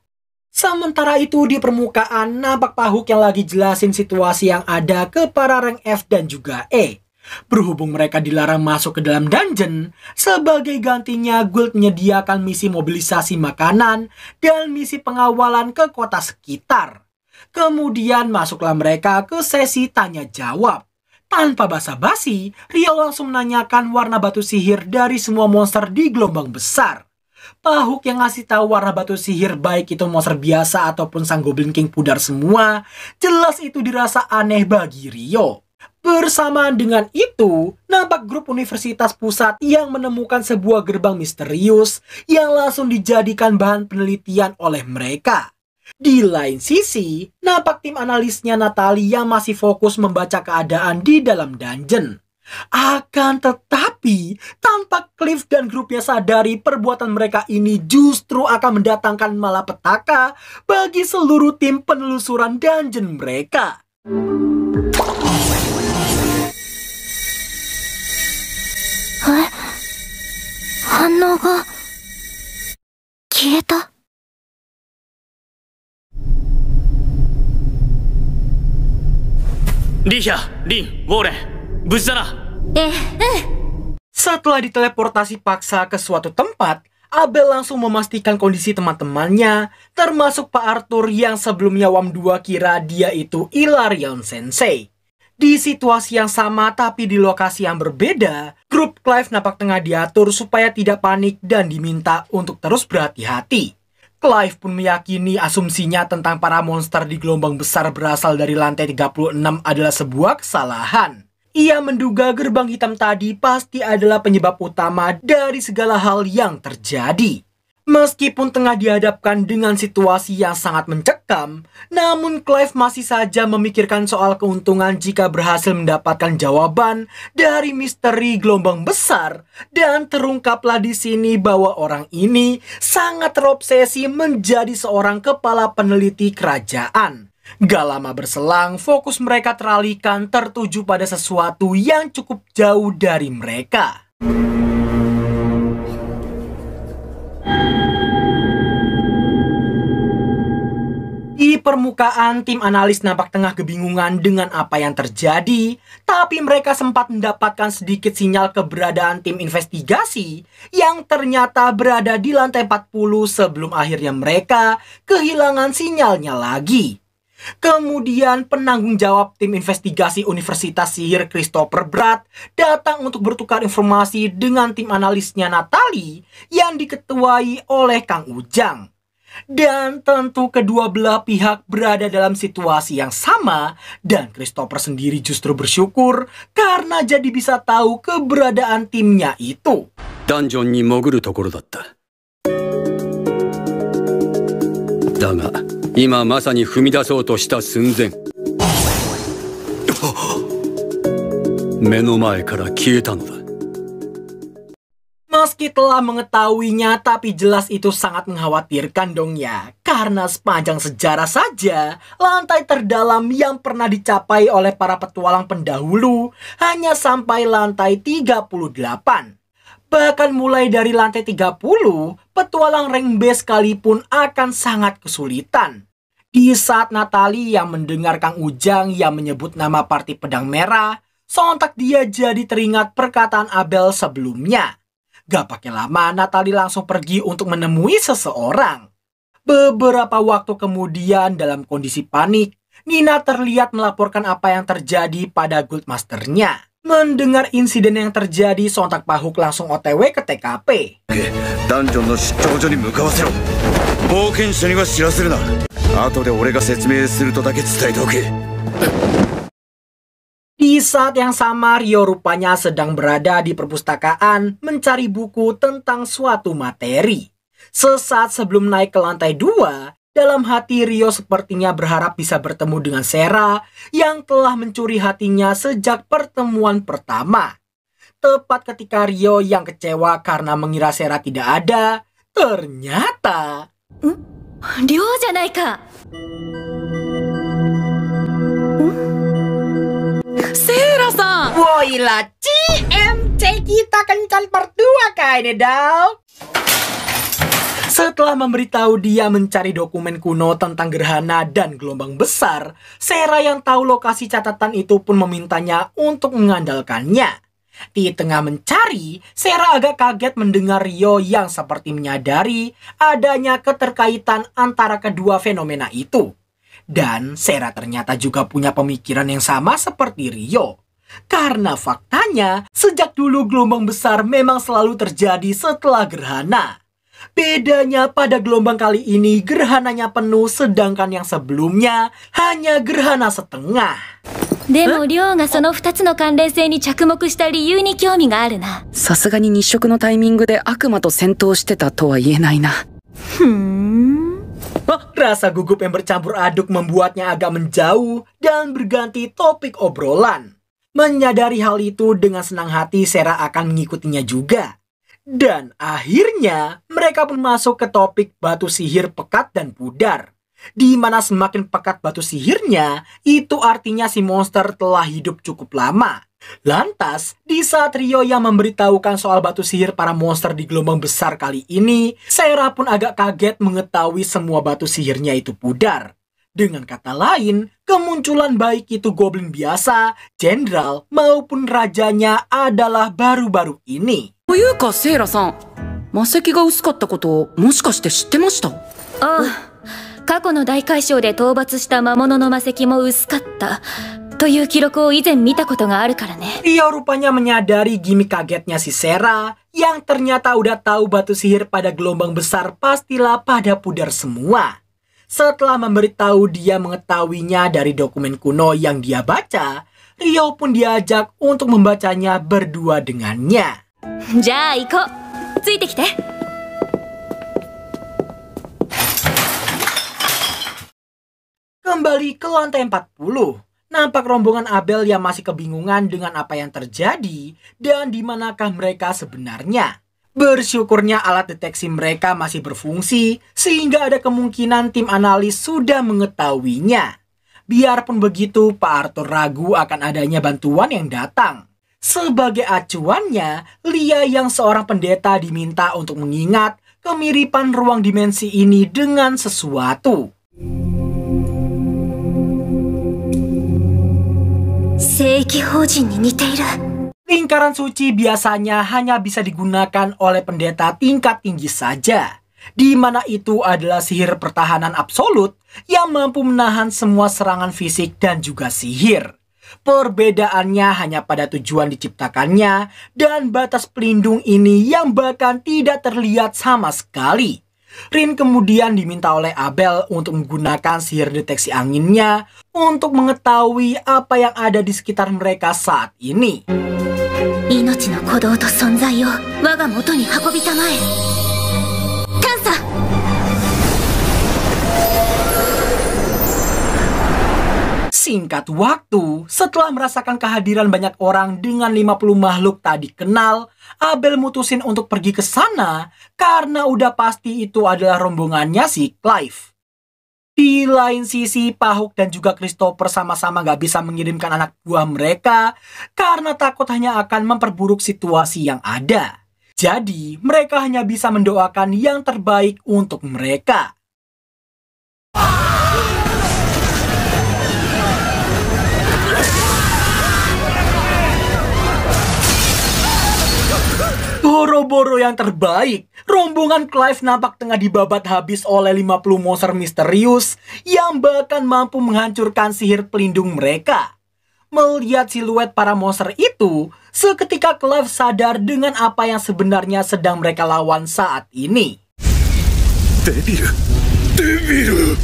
Sementara itu di permukaan nampak Pahuk yang lagi jelasin situasi yang ada ke para rank F dan juga E. Berhubung mereka dilarang masuk ke dalam dungeon, sebagai gantinya guild menyediakan misi mobilisasi makanan dan misi pengawalan ke kota sekitar. Kemudian masuklah mereka ke sesi tanya jawab. Tanpa basa-basi, Rio langsung menanyakan warna batu sihir dari semua monster di gelombang besar. Pahuk yang ngasih tahu warna batu sihir baik itu monster biasa ataupun sang Goblin King pudar semua, jelas itu dirasa aneh bagi Rio. Bersamaan dengan itu, nampak grup universitas pusat yang menemukan sebuah gerbang misterius yang langsung dijadikan bahan penelitian oleh mereka. Di lain sisi, nampak tim analisnya Natalie yang masih fokus membaca keadaan di dalam dungeon. Akan tetapi, tampak Cliff dan grupnya sadari perbuatan mereka ini justru akan mendatangkan malapetaka bagi seluruh tim penelusuran dungeon mereka. Hanno ga kieta. Lihia, Lin, Warren, 無事だな。Setelah diteleportasi paksa ke suatu tempat, Abel langsung memastikan kondisi teman-temannya, termasuk Pak Arthur yang sebelumnya Wam 2 kira dia itu Hilarion Sensei. Di situasi yang sama tapi di lokasi yang berbeda, grup Clive nampak tengah diatur supaya tidak panik dan diminta untuk terus berhati-hati. Clive pun meyakini asumsinya tentang para monster di gelombang besar berasal dari lantai 36 adalah sebuah kesalahan. Ia menduga gerbang hitam tadi pasti adalah penyebab utama dari segala hal yang terjadi. Meskipun tengah dihadapkan dengan situasi yang sangat mencekam, namun Clive masih saja memikirkan soal keuntungan jika berhasil mendapatkan jawaban dari misteri gelombang besar, dan terungkaplah di sini bahwa orang ini sangat terobsesi menjadi seorang kepala peneliti kerajaan. Gak lama berselang, fokus mereka teralihkan tertuju pada sesuatu yang cukup jauh dari mereka. Di permukaan, tim analis nampak tengah kebingungan dengan apa yang terjadi, tapi mereka sempat mendapatkan sedikit sinyal keberadaan tim investigasi yang ternyata berada di lantai 40 sebelum akhirnya mereka kehilangan sinyalnya lagi. Kemudian penanggung jawab tim investigasi Universitas Sihir Christopher Pratt datang untuk bertukar informasi dengan tim analisnya Natalie yang diketuai oleh Kang Ujang. Dan tentu kedua belah pihak berada dalam situasi yang sama, dan Christopher sendiri justru bersyukur karena jadi bisa tahu keberadaan timnya itu. Dungeon ni moguru tokoro datta. Daga, ima masa ni fumidasou to shita sunzen. 目の前から消えたのだ。 Meski telah mengetahuinya, tapi jelas itu sangat mengkhawatirkan dong ya. Karena sepanjang sejarah saja, lantai terdalam yang pernah dicapai oleh para petualang pendahulu hanya sampai lantai 38. Bahkan mulai dari lantai 30, petualang rank B sekalipun akan sangat kesulitan. Di saat Natali yang mendengar Kang Ujang yang menyebut nama Parti Pedang Merah, sontak dia jadi teringat perkataan Abel sebelumnya. Gak pakai lama, Natali langsung pergi untuk menemui seseorang. Beberapa waktu kemudian, dalam kondisi panik, Nina terlihat melaporkan apa yang terjadi pada Guildmasternya. Mendengar insiden yang terjadi, sontak Pahuk langsung OTW ke TKP. Di saat yang sama, Ryo rupanya sedang berada di perpustakaan mencari buku tentang suatu materi. Sesaat sebelum naik ke lantai 2, dalam hati Ryo sepertinya berharap bisa bertemu dengan Sera yang telah mencuri hatinya sejak pertemuan pertama. Tepat ketika Ryo yang kecewa karena mengira Sera tidak ada, ternyata... Ryo janai ka? Sera-san! Woilah, CMC kita kencan part 2 kayaknya, Dao. Setelah memberitahu dia mencari dokumen kuno tentang gerhana dan gelombang besar, Sera yang tahu lokasi catatan itu pun memintanya untuk mengandalkannya. Di tengah mencari, Sera agak kaget mendengar Ryo yang seperti menyadari adanya keterkaitan antara kedua fenomena itu. Dan Sera ternyata juga punya pemikiran yang sama seperti Ryo. Karena faktanya, sejak dulu gelombang besar memang selalu terjadi setelah gerhana. Bedanya pada gelombang kali ini gerhananya penuh, sedangkan yang sebelumnya hanya gerhana setengah. でも亮がその2つの関連性に着目した理由に興味があるな。さすがに日食のタイミングで悪魔と戦闘してたとは言えないな。Rasa gugup yang bercampur aduk membuatnya agak menjauh dan berganti topik obrolan. Menyadari hal itu, dengan senang hati Sera akan mengikutinya juga. Dan akhirnya mereka pun masuk ke topik batu sihir pekat dan pudar. Di mana semakin pekat batu sihirnya, itu artinya si monster telah hidup cukup lama. Lantas, di saat Ryo yang memberitahukan soal batu sihir para monster di gelombang besar kali ini, Sera pun agak kaget mengetahui semua batu sihirnya itu pudar. Dengan kata lain, kemunculan baik itu goblin biasa, jenderal maupun rajanya adalah baru-baru ini. というか、セイラさん、魔石が薄かったこともしかして知ってました？ああ、過去の大海嘯で討伐した魔物の魔石も薄かったという記録を以前見たことがあるからね。Ryo rupanya menyadari gimmick kagetnya si Sera yang ternyata udah tahu batu sihir pada gelombang besar pastilah pada pudar semua. Setelah memberitahu dia mengetahuinya dari dokumen kuno yang dia baca, Ryo pun diajak untuk membacanya berdua dengannya. じゃあ行こう。ついてきて。Kembali ke lantai 40. Nampak rombongan Abel yang masih kebingungan dengan apa yang terjadi dan di manakah mereka sebenarnya. Bersyukurnya alat deteksi mereka masih berfungsi sehingga ada kemungkinan tim analis sudah mengetahuinya. Biarpun begitu, Pak Arthur ragu akan adanya bantuan yang datang. Sebagai acuannya, Lia yang seorang pendeta diminta untuk mengingat kemiripan ruang dimensi ini dengan sesuatu. Lingkaran suci biasanya hanya bisa digunakan oleh pendeta tingkat tinggi saja, di mana itu adalah sihir pertahanan absolut yang mampu menahan semua serangan fisik dan juga sihir. Perbedaannya hanya pada tujuan diciptakannya dan batas pelindung ini yang bahkan tidak terlihat sama sekali. Rin kemudian diminta oleh Abel untuk menggunakan sihir deteksi anginnya untuk mengetahui apa yang ada di sekitar mereka saat ini. Singkat waktu, setelah merasakan kehadiran banyak orang dengan 50 makhluk tak dikenal, Abel mutusin untuk pergi ke sana karena udah pasti itu adalah rombongannya si Clive. Di lain sisi, Pahuk dan juga Christopher sama-sama gak bisa mengirimkan anak buah mereka karena takut hanya akan memperburuk situasi yang ada. Jadi, mereka hanya bisa mendoakan yang terbaik untuk mereka. Boro-boro yang terbaik, rombongan Clive nampak tengah dibabat habis oleh 50 monster misterius yang bahkan mampu menghancurkan sihir pelindung mereka. Melihat siluet para monster itu, seketika Clive sadar dengan apa yang sebenarnya sedang mereka lawan saat ini. Devil! Devil!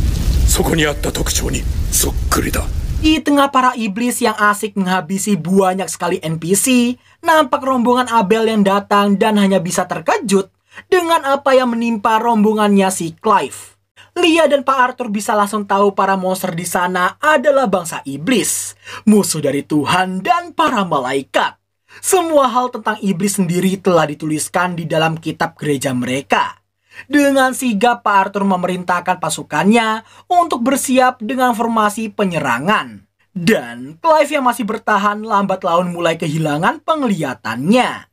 そこにあった特徴にそっくりだ。 Di tengah para iblis yang asik menghabisi banyak sekali NPC, nampak rombongan Abel yang datang dan hanya bisa terkejut dengan apa yang menimpa rombongannya si Clive. Lia dan Pak Arthur bisa langsung tahu para monster di sana adalah bangsa iblis, musuh dari Tuhan dan para malaikat. Semua hal tentang iblis sendiri telah dituliskan di dalam kitab gereja mereka. Dengan sigap Pak Arthur memerintahkan pasukannya untuk bersiap dengan formasi penyerangan. Dan Clive yang masih bertahan lambat laun mulai kehilangan penglihatannya.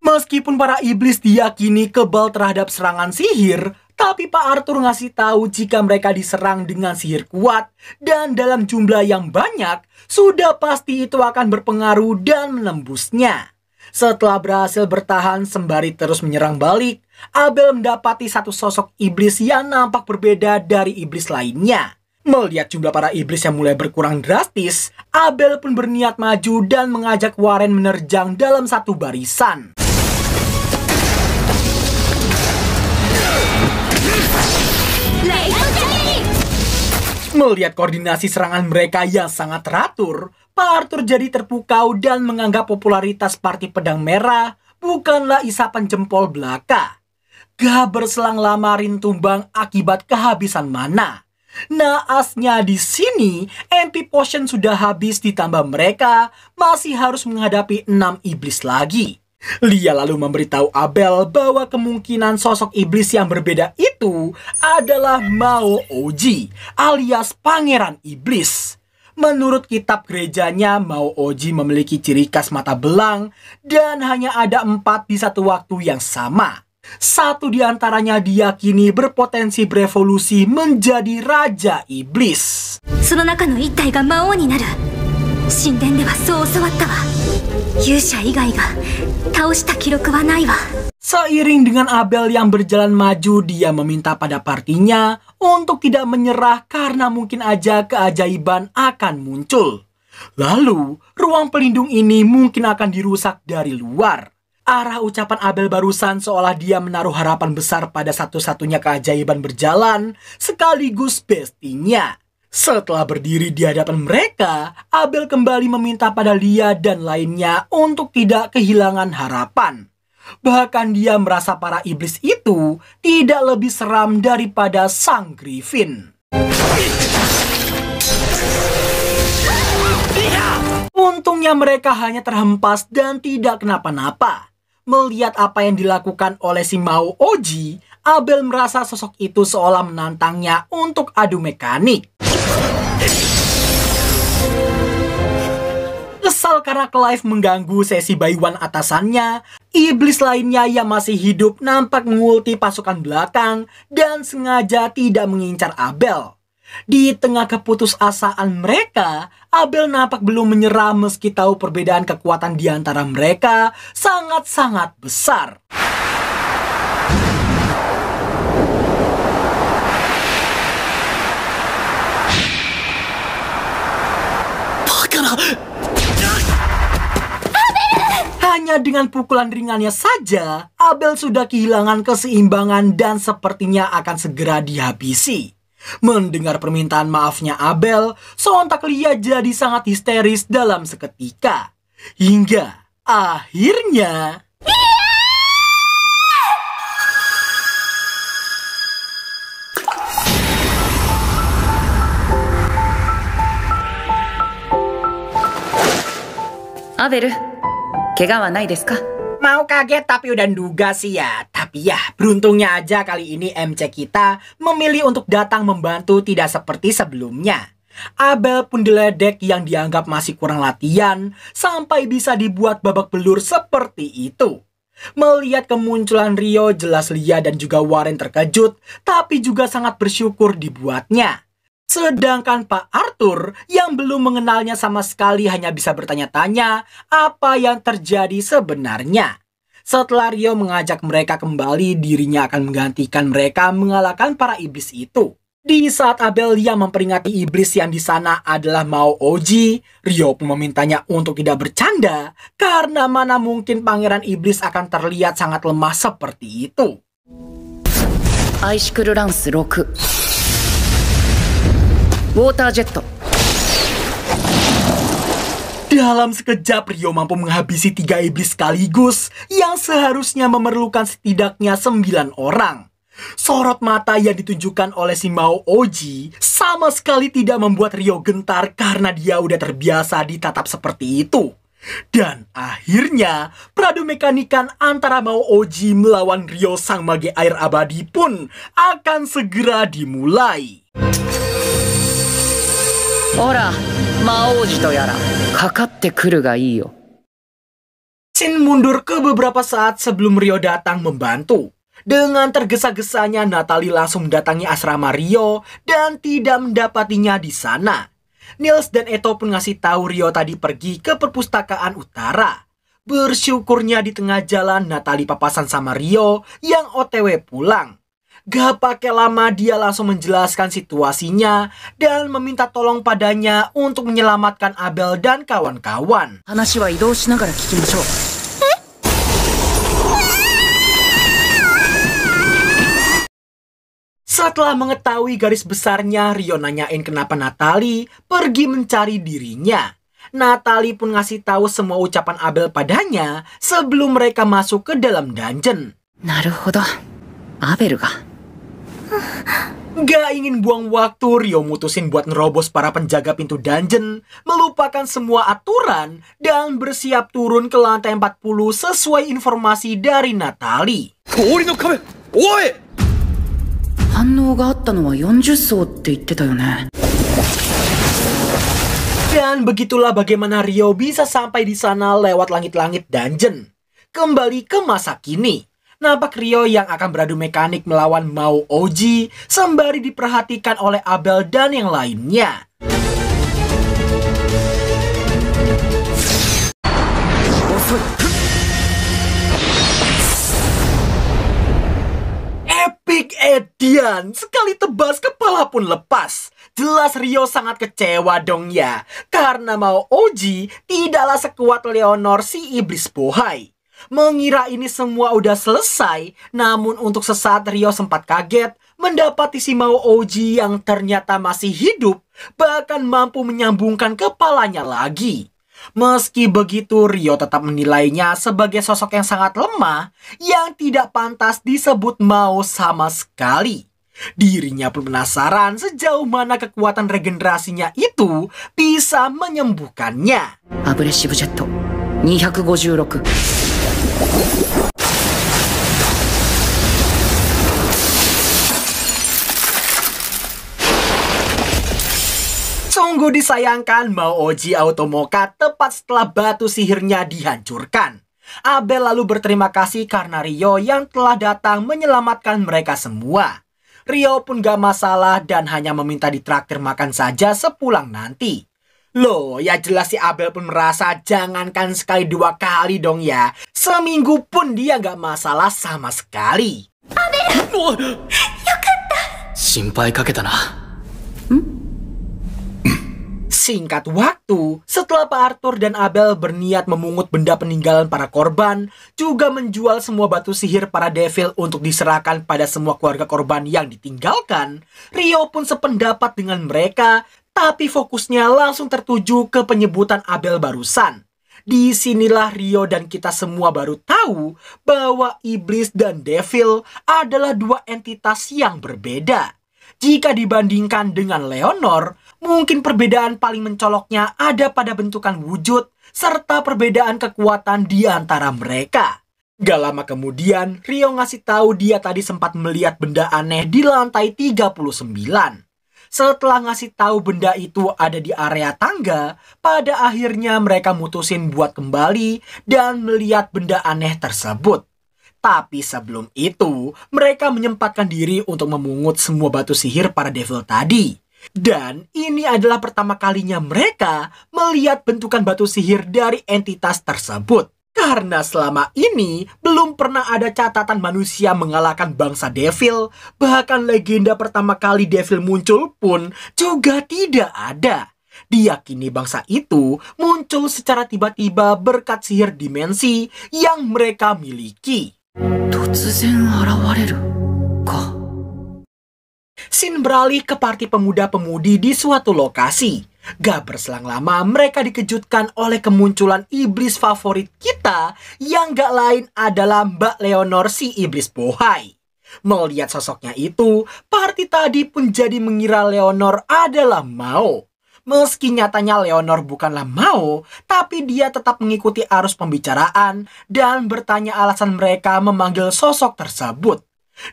Meskipun para iblis diyakini kebal terhadap serangan sihir, tapi Pak Arthur ngasih tahu jika mereka diserang dengan sihir kuat dan dalam jumlah yang banyak, sudah pasti itu akan berpengaruh dan menembusnya. Setelah berhasil bertahan sembari terus menyerang balik, Abel mendapati satu sosok iblis yang nampak berbeda dari iblis lainnya. Melihat jumlah para iblis yang mulai berkurang drastis, Abel pun berniat maju dan mengajak Warren menerjang dalam satu barisan. Melihat koordinasi serangan mereka yang sangat teratur, Pak Arthur jadi terpukau dan menganggap popularitas Parti Pedang Merah bukanlah isapan jempol belaka. Gak berselang lama Rin tumbang akibat kehabisan mana. Naasnya di sini, MP Potion sudah habis ditambah mereka masih harus menghadapi 6 iblis lagi. Lia lalu memberitahu Abel bahwa kemungkinan sosok iblis yang berbeda itu adalah Mao Oji alias Pangeran Iblis. Menurut kitab gerejanya, Mao Oji memiliki ciri khas mata belang dan hanya ada 4 di satu waktu yang sama. Satu di antaranya diyakini berpotensi berevolusi menjadi Raja Iblis. Seiring dengan Abel yang berjalan maju, dia meminta pada partinya untuk tidak menyerah karena mungkin aja keajaiban akan muncul. Lalu, ruang pelindung ini mungkin akan dirusak dari luar. Arah ucapan Abel barusan seolah dia menaruh harapan besar pada satu-satunya keajaiban berjalan sekaligus bestinya. Setelah berdiri di hadapan mereka, Abel kembali meminta pada Lia dan lainnya untuk tidak kehilangan harapan. Bahkan dia merasa para iblis itu tidak lebih seram daripada sang Griffin. Untungnya mereka hanya terhempas dan tidak kenapa-napa. Melihat apa yang dilakukan oleh si Mao Oji, Abel merasa sosok itu seolah menantangnya untuk adu mekanik. Kesal karena Clive mengganggu sesi Baiwan atasannya, iblis lainnya yang masih hidup nampak mengulti pasukan belakang dan sengaja tidak mengincar Abel. Di tengah keputusasaan mereka, Abel nampak belum menyerah meski tahu perbedaan kekuatan di antara mereka sangat-sangat besar. Hanya dengan pukulan ringannya saja, Abel sudah kehilangan keseimbangan dan sepertinya akan segera dihabisi. Mendengar permintaan maafnya Abel, sontak Lia jadi sangat histeris dalam seketika. Hingga akhirnya... アベル、怪我はないですか? Mau kaget tapi udah nduga sih ya. Tapi ya, beruntungnya aja kali ini MC kita memilih untuk datang membantu tidak seperti sebelumnya. Abel pun diledek yang dianggap masih kurang latihan sampai bisa dibuat babak belur seperti itu. Melihat kemunculan Rio, jelas Lia dan juga Warren terkejut, tapi juga sangat bersyukur dibuatnya. Sedangkan Pak Arthur yang belum mengenalnya sama sekali hanya bisa bertanya-tanya apa yang terjadi sebenarnya. Setelah Rio mengajak mereka kembali, dirinya akan menggantikan mereka mengalahkan para iblis itu. Di saat Abel yang memperingati iblis yang di sana adalah Mao Oji, Rio pun memintanya untuk tidak bercanda karena mana mungkin pangeran iblis akan terlihat sangat lemah seperti itu. Aishikuru Lance 6 Water Jet. Dalam sekejap Rio mampu menghabisi 3 iblis sekaligus yang seharusnya memerlukan setidaknya 9 orang. Sorot mata yang ditunjukkan oleh si Mao Oji sama sekali tidak membuat Rio gentar karena dia udah terbiasa ditatap seperti itu. Dan akhirnya peradu mekanikan antara Mao Oji melawan Rio sang mage air abadi pun akan segera dimulai. Ora, Mao Oji to yara, kakatte kuru ga ii yo. Shin mundur ke beberapa saat sebelum Rio datang membantu. Dengan tergesa-gesanya Natalie langsung mendatangi asrama Rio dan tidak mendapatinya di sana. Niels dan Eto pun ngasih tahu Rio tadi pergi ke perpustakaan utara. Bersyukurnya di tengah jalan Natalie papasan sama Rio yang OTW pulang. Gak pakai lama dia langsung menjelaskan situasinya dan meminta tolong padanya untuk menyelamatkan Abel dan kawan-kawan. Hanashi wa idou shinagara kikimashou. Setelah mengetahui garis besarnya, Rio nanyain kenapa Natalie pergi mencari dirinya. Natalie pun ngasih tahu semua ucapan Abel padanya sebelum mereka masuk ke dalam dungeon. Naruhodo, Abel ga. Gak ingin buang waktu, Rio mutusin buat nerobos para penjaga pintu dungeon, melupakan semua aturan, dan bersiap turun ke lantai 40 sesuai informasi dari Natalie. Oi! 反応があったのは40層って言ってたよね。 Dan begitulah bagaimana Rio bisa sampai di sana lewat langit-langit dungeon. Kembali ke masa kini. Nampak Rio yang akan beradu mekanik melawan Mao Oji sembari diperhatikan oleh Abel dan yang lainnya. Epic Edian, sekali tebas kepala pun lepas. Jelas Rio sangat kecewa dong ya, karena Mao Oji tidaklah sekuat Leonor si iblis bohai. Mengira ini semua udah selesai, namun untuk sesaat Rio sempat kaget mendapati si Mao Oji yang ternyata masih hidup, bahkan mampu menyambungkan kepalanya lagi. Meski begitu, Rio tetap menilainya sebagai sosok yang sangat lemah, yang tidak pantas disebut Mao sama sekali. Dirinya pun penasaran sejauh mana kekuatan regenerasinya itu bisa menyembuhkannya. Aggressive Jet 256. Sungguh disayangkan Mao Oji Automoka tepat setelah batu sihirnya dihancurkan. Abel lalu berterima kasih karena Rio yang telah datang menyelamatkan mereka semua. Rio pun gak masalah dan hanya meminta ditraktir makan saja sepulang nanti. Loh, ya jelas si Abel pun merasa jangankan sekali 2 kali dong ya. Seminggu pun dia gak masalah sama sekali. Abel! Yokata! 心配かけたな。 Singkat waktu, setelah Pak Arthur dan Abel berniat memungut benda peninggalan para korban, juga menjual semua batu sihir para devil untuk diserahkan pada semua keluarga korban yang ditinggalkan, Rio pun sependapat dengan mereka, tapi fokusnya langsung tertuju ke penyebutan Abel barusan. Disinilah Rio dan kita semua baru tahu bahwa iblis dan devil adalah 2 entitas yang berbeda. Jika dibandingkan dengan Leonor, Mungkin perbedaan paling mencoloknya ada pada bentukan wujud serta perbedaan kekuatan di antara mereka. Gak lama kemudian, Ryo ngasih tahu dia tadi sempat melihat benda aneh di lantai 39. Setelah ngasih tahu benda itu ada di area tangga, pada akhirnya mereka mutusin buat kembali dan melihat benda aneh tersebut. Tapi sebelum itu, mereka menyempatkan diri untuk memungut semua batu sihir para devil tadi. Dan ini adalah pertama kalinya mereka melihat bentukan batu sihir dari entitas tersebut. Karena selama ini belum pernah ada catatan manusia mengalahkan bangsa devil. Bahkan legenda pertama kali devil muncul pun juga tidak ada. Diyakini bangsa itu muncul secara tiba-tiba berkat sihir dimensi yang mereka miliki. Scene beralih ke party pemuda-pemudi di suatu lokasi. Gak berselang lama mereka dikejutkan oleh kemunculan iblis favorit kita yang gak lain adalah Mbak Leonor si iblis bohai. Melihat sosoknya itu, party tadi pun jadi mengira Leonor adalah Mao. Meski nyatanya Leonor bukanlah Mao, tapi dia tetap mengikuti arus pembicaraan dan bertanya alasan mereka memanggil sosok tersebut.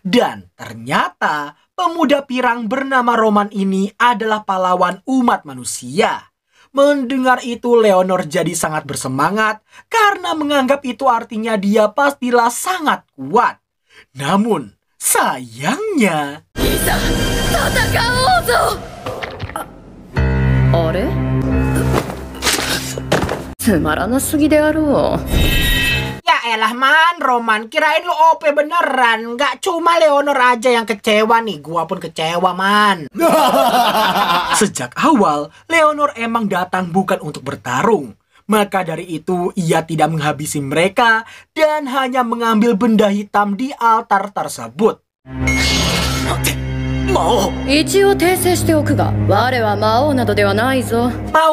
Dan ternyata pemuda pirang bernama Roman ini adalah pahlawan umat manusia. Mendengar itu Leonor jadi sangat bersemangat karena menganggap itu artinya dia pastilah sangat kuat. Namun sayangnya... Ya elah man, Roman, kirain lu OP beneran. Gak cuma Leonor aja yang kecewa nih, gua pun kecewa man. Sejak awal, Leonor emang datang bukan untuk bertarung. Maka dari itu, ia tidak menghabisi mereka dan hanya mengambil benda hitam di altar tersebut. Mau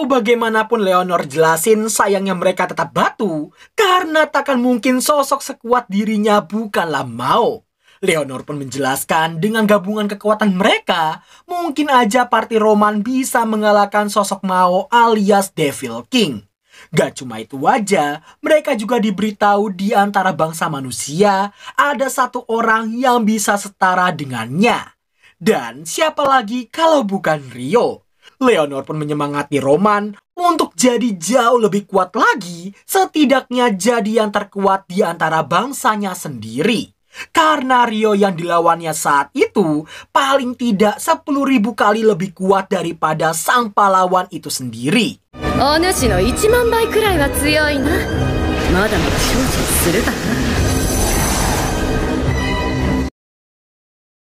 bagaimanapun Leonor jelasin, sayangnya mereka tetap batu karena takkan mungkin sosok sekuat dirinya bukanlah Mao. Leonor pun menjelaskan dengan gabungan kekuatan mereka, mungkin aja party Roman bisa mengalahkan sosok Mao alias Devil King. Gak cuma itu aja, mereka juga diberitahu di antara bangsa manusia ada satu orang yang bisa setara dengannya. Dan siapa lagi kalau bukan Ryo? Leonor pun menyemangati Roman untuk jadi jauh lebih kuat lagi, setidaknya jadi yang terkuat di antara bangsanya sendiri. Karena Ryo yang dilawannya saat itu paling tidak 10.000 kali lebih kuat daripada sang pahlawan itu sendiri.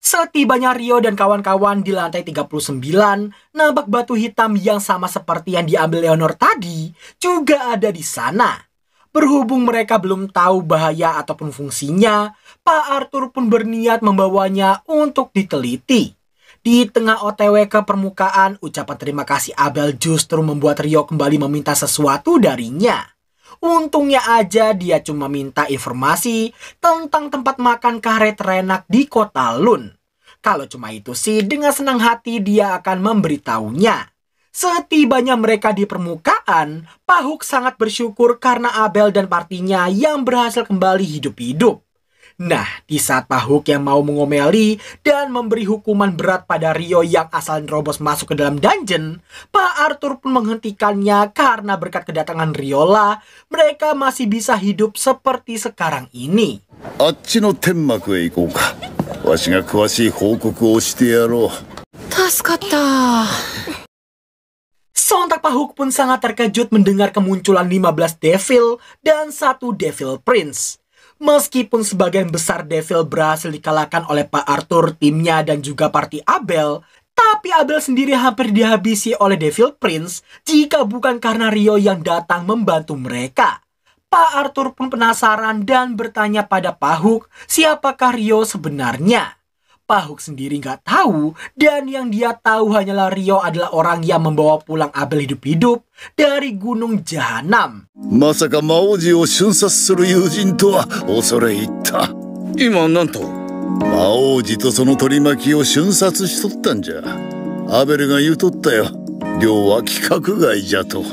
Setibanya Ryo dan kawan-kawan di lantai 39, nampak batu hitam yang sama seperti yang diambil Leonor tadi juga ada di sana. Berhubung mereka belum tahu bahaya ataupun fungsinya, Pak Arthur pun berniat membawanya untuk diteliti. Di tengah OTW ke permukaan, ucapan terima kasih Abel justru membuat Ryo kembali meminta sesuatu darinya. Untungnya aja dia cuma minta informasi tentang tempat makan karet terenak di kota Lun. Kalau cuma itu sih, dengan senang hati dia akan memberitahunya. Setibanya mereka di permukaan, Pak Hook sangat bersyukur karena Abel dan partinya yang berhasil kembali hidup-hidup. Nah, di saat Pak Hook yang mau mengomeli dan memberi hukuman berat pada Ryo yang asal nerobos masuk ke dalam dungeon, Pak Arthur pun menghentikannya karena berkat kedatangan Ryola, mereka masih bisa hidup seperti sekarang ini. Sontak Pak Hook pun sangat terkejut mendengar kemunculan 15 devil dan 1 devil prince. Meskipun sebagian besar devil berhasil dikalahkan oleh Pak Arthur, timnya dan juga party Abel, tapi Abel sendiri hampir dihabisi oleh devil prince jika bukan karena Ryo yang datang membantu mereka. Pak Arthur pun penasaran dan bertanya pada Pak Hook siapakah Ryo sebenarnya. Pak Hook sendiri nggak tahu, dan yang dia tahu hanyalah Ryo adalah orang yang membawa pulang Abel hidup-hidup dari Gunung Jahanam. Masaka Maojiを瞬殺する友人とは恐れ入った。今なんとMaojiとその取り巻きを瞬殺しとったんじゃ。アベルが言うとったよ。量は規格外じゃと。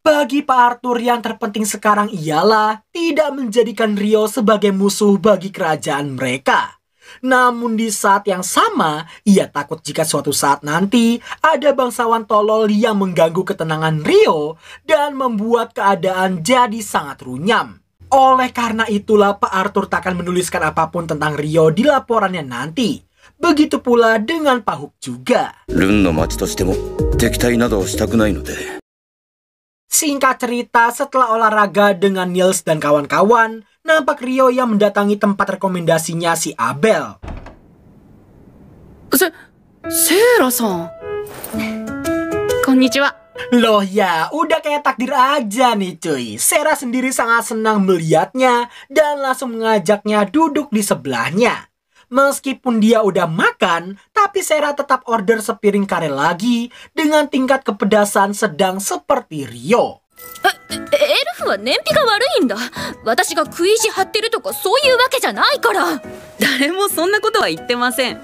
Bagi Pak Arthur yang terpenting sekarang ialah tidak menjadikan Rio sebagai musuh bagi kerajaan mereka. Namun di saat yang sama, ia takut jika suatu saat nanti ada bangsawan tolol yang mengganggu ketenangan Rio dan membuat keadaan jadi sangat runyam. Oleh karena itulah Pak Arthur tak akan menuliskan apapun tentang Rio di laporannya nanti. Begitu pula dengan Pak Hook juga. Singkat cerita, setelah olahraga dengan Niels dan kawan-kawan, nampak Rio yang mendatangi tempat rekomendasinya si Abel. Sera-san. Konnichiwa. Loh ya, udah kayak takdir aja nih cuy. Sera sendiri sangat senang melihatnya dan langsung mengajaknya duduk di sebelahnya. Meskipun dia udah makan, tapi Sera tetap order sepiring kare lagi dengan tingkat kepedasan sedang seperti Rio. エルフは燃費が悪いんだ。私が食い意地張ってるとかそういうわけじゃないから。誰もそんなことは言ってません。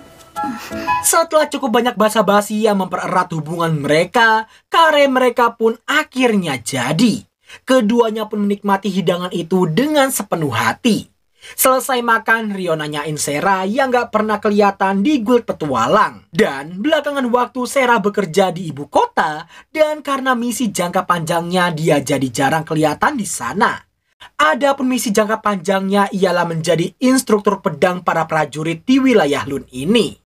Setelah cukup banyak basa-basi yang mempererat hubungan mereka, kare mereka pun akhirnya jadi. Keduanya pun menikmati hidangan itu dengan sepenuh hati. Selesai makan, Rio nanyain Sera yang gak pernah kelihatan di guild petualang. Dan belakangan waktu Sera bekerja di ibu kota, dan karena misi jangka panjangnya dia jadi jarang kelihatan di sana. Adapun misi jangka panjangnya ialah menjadi instruktur pedang para prajurit di wilayah Lun ini.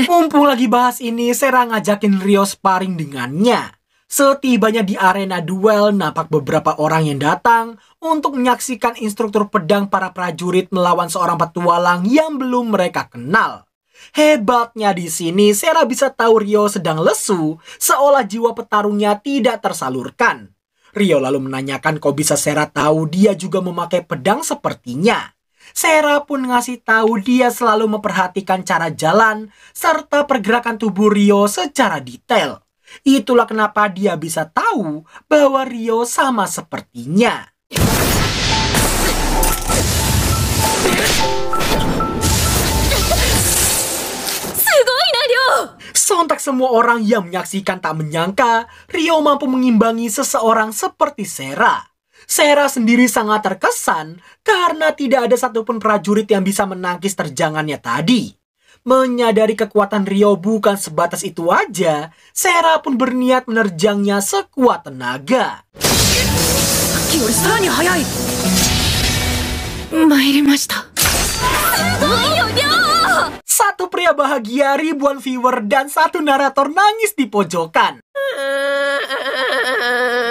Mumpung lagi bahas ini, Sera ngajakin Rio sparring dengannya. Setibanya di arena duel, nampak beberapa orang yang datang untuk menyaksikan instruktur pedang para prajurit melawan seorang petualang yang belum mereka kenal. Hebatnya di sini, Sera bisa tahu Rio sedang lesu, seolah jiwa petarungnya tidak tersalurkan. Rio lalu menanyakan kok bisa Sera tahu dia juga memakai pedang sepertinya. Sera pun ngasih tahu dia selalu memperhatikan cara jalan serta pergerakan tubuh Rio secara detail. Itulah kenapa dia bisa tahu bahwa Rio sama sepertinya. Sontak semua orang yang menyaksikan tak menyangka Rio mampu mengimbangi seseorang seperti Sera. Sera sendiri sangat terkesan karena tidak ada satupun prajurit yang bisa menangkis terjangannya tadi. Menyadari kekuatan Rio bukan sebatas itu aja, Sera pun berniat menerjangnya sekuat tenaga. Satu pria bahagia, ribuan viewer, dan satu narator nangis di pojokan.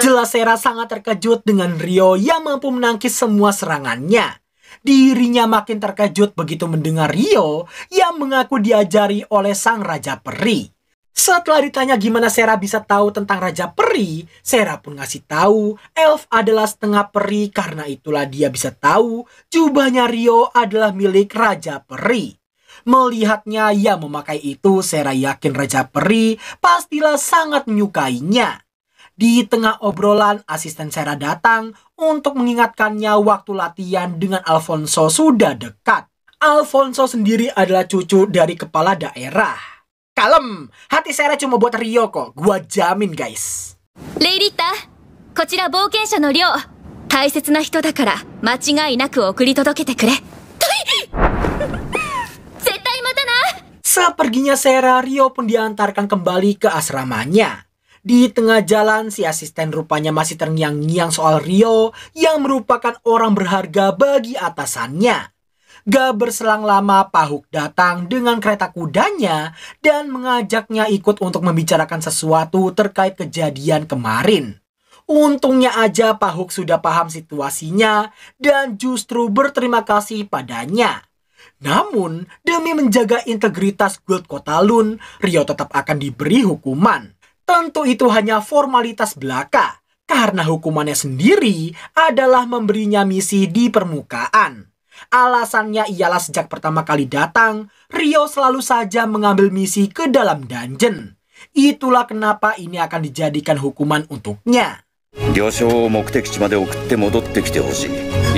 Jelas Sera sangat terkejut dengan Rio yang mampu menangkis semua serangannya. Dirinya makin terkejut begitu mendengar Rio yang mengaku diajari oleh sang Raja Peri. Setelah ditanya gimana Sera bisa tahu tentang Raja Peri, Sera pun ngasih tahu elf adalah setengah peri, karena itulah dia bisa tahu jubahnya Rio adalah milik Raja Peri. Melihatnya yang memakai itu, Sera yakin Raja Peri pastilah sangat menyukainya. Di tengah obrolan, asisten Sera datang untuk mengingatkannya waktu latihan dengan Alfonso sudah dekat. Alfonso sendiri adalah cucu dari kepala daerah. Kalem, hati Sera cuma buat Rio kok, gua jamin guys. Leirita, こちら冒険者のリョウ。大切な人だから間違いなく送り届けてくれ。Seperginya Sera, Rio pun diantarkan kembali ke asramanya. Di tengah jalan, si asisten rupanya masih terngiang-ngiang soal Rio yang merupakan orang berharga bagi atasannya. Gak berselang lama, Pak Hook datang dengan kereta kudanya dan mengajaknya ikut untuk membicarakan sesuatu terkait kejadian kemarin. Untungnya aja Pak Hook sudah paham situasinya dan justru berterima kasih padanya. Namun, demi menjaga integritas guild Kota Lun, Rio tetap akan diberi hukuman. Tentu itu hanya formalitas belaka, karena hukumannya sendiri adalah memberinya misi di permukaan. Alasannya ialah sejak pertama kali datang, Rio selalu saja mengambil misi ke dalam dungeon. Itulah kenapa ini akan dijadikan hukuman untuknya. 行商を目的地まで送って戻ってきてほしい。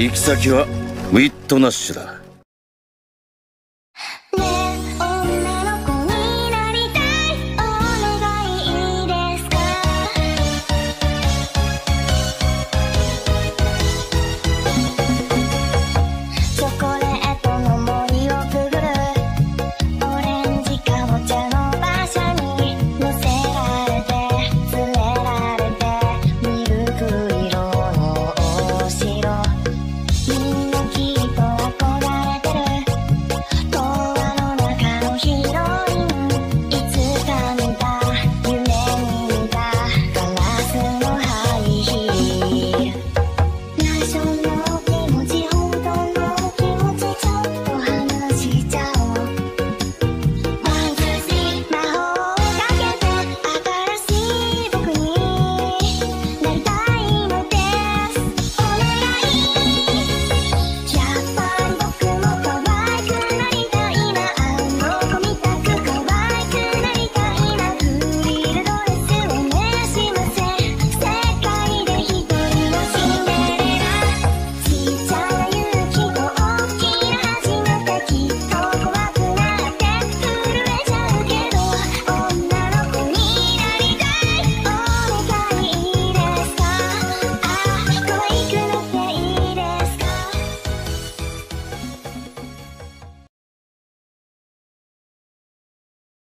行き先はウィットナッシュだ。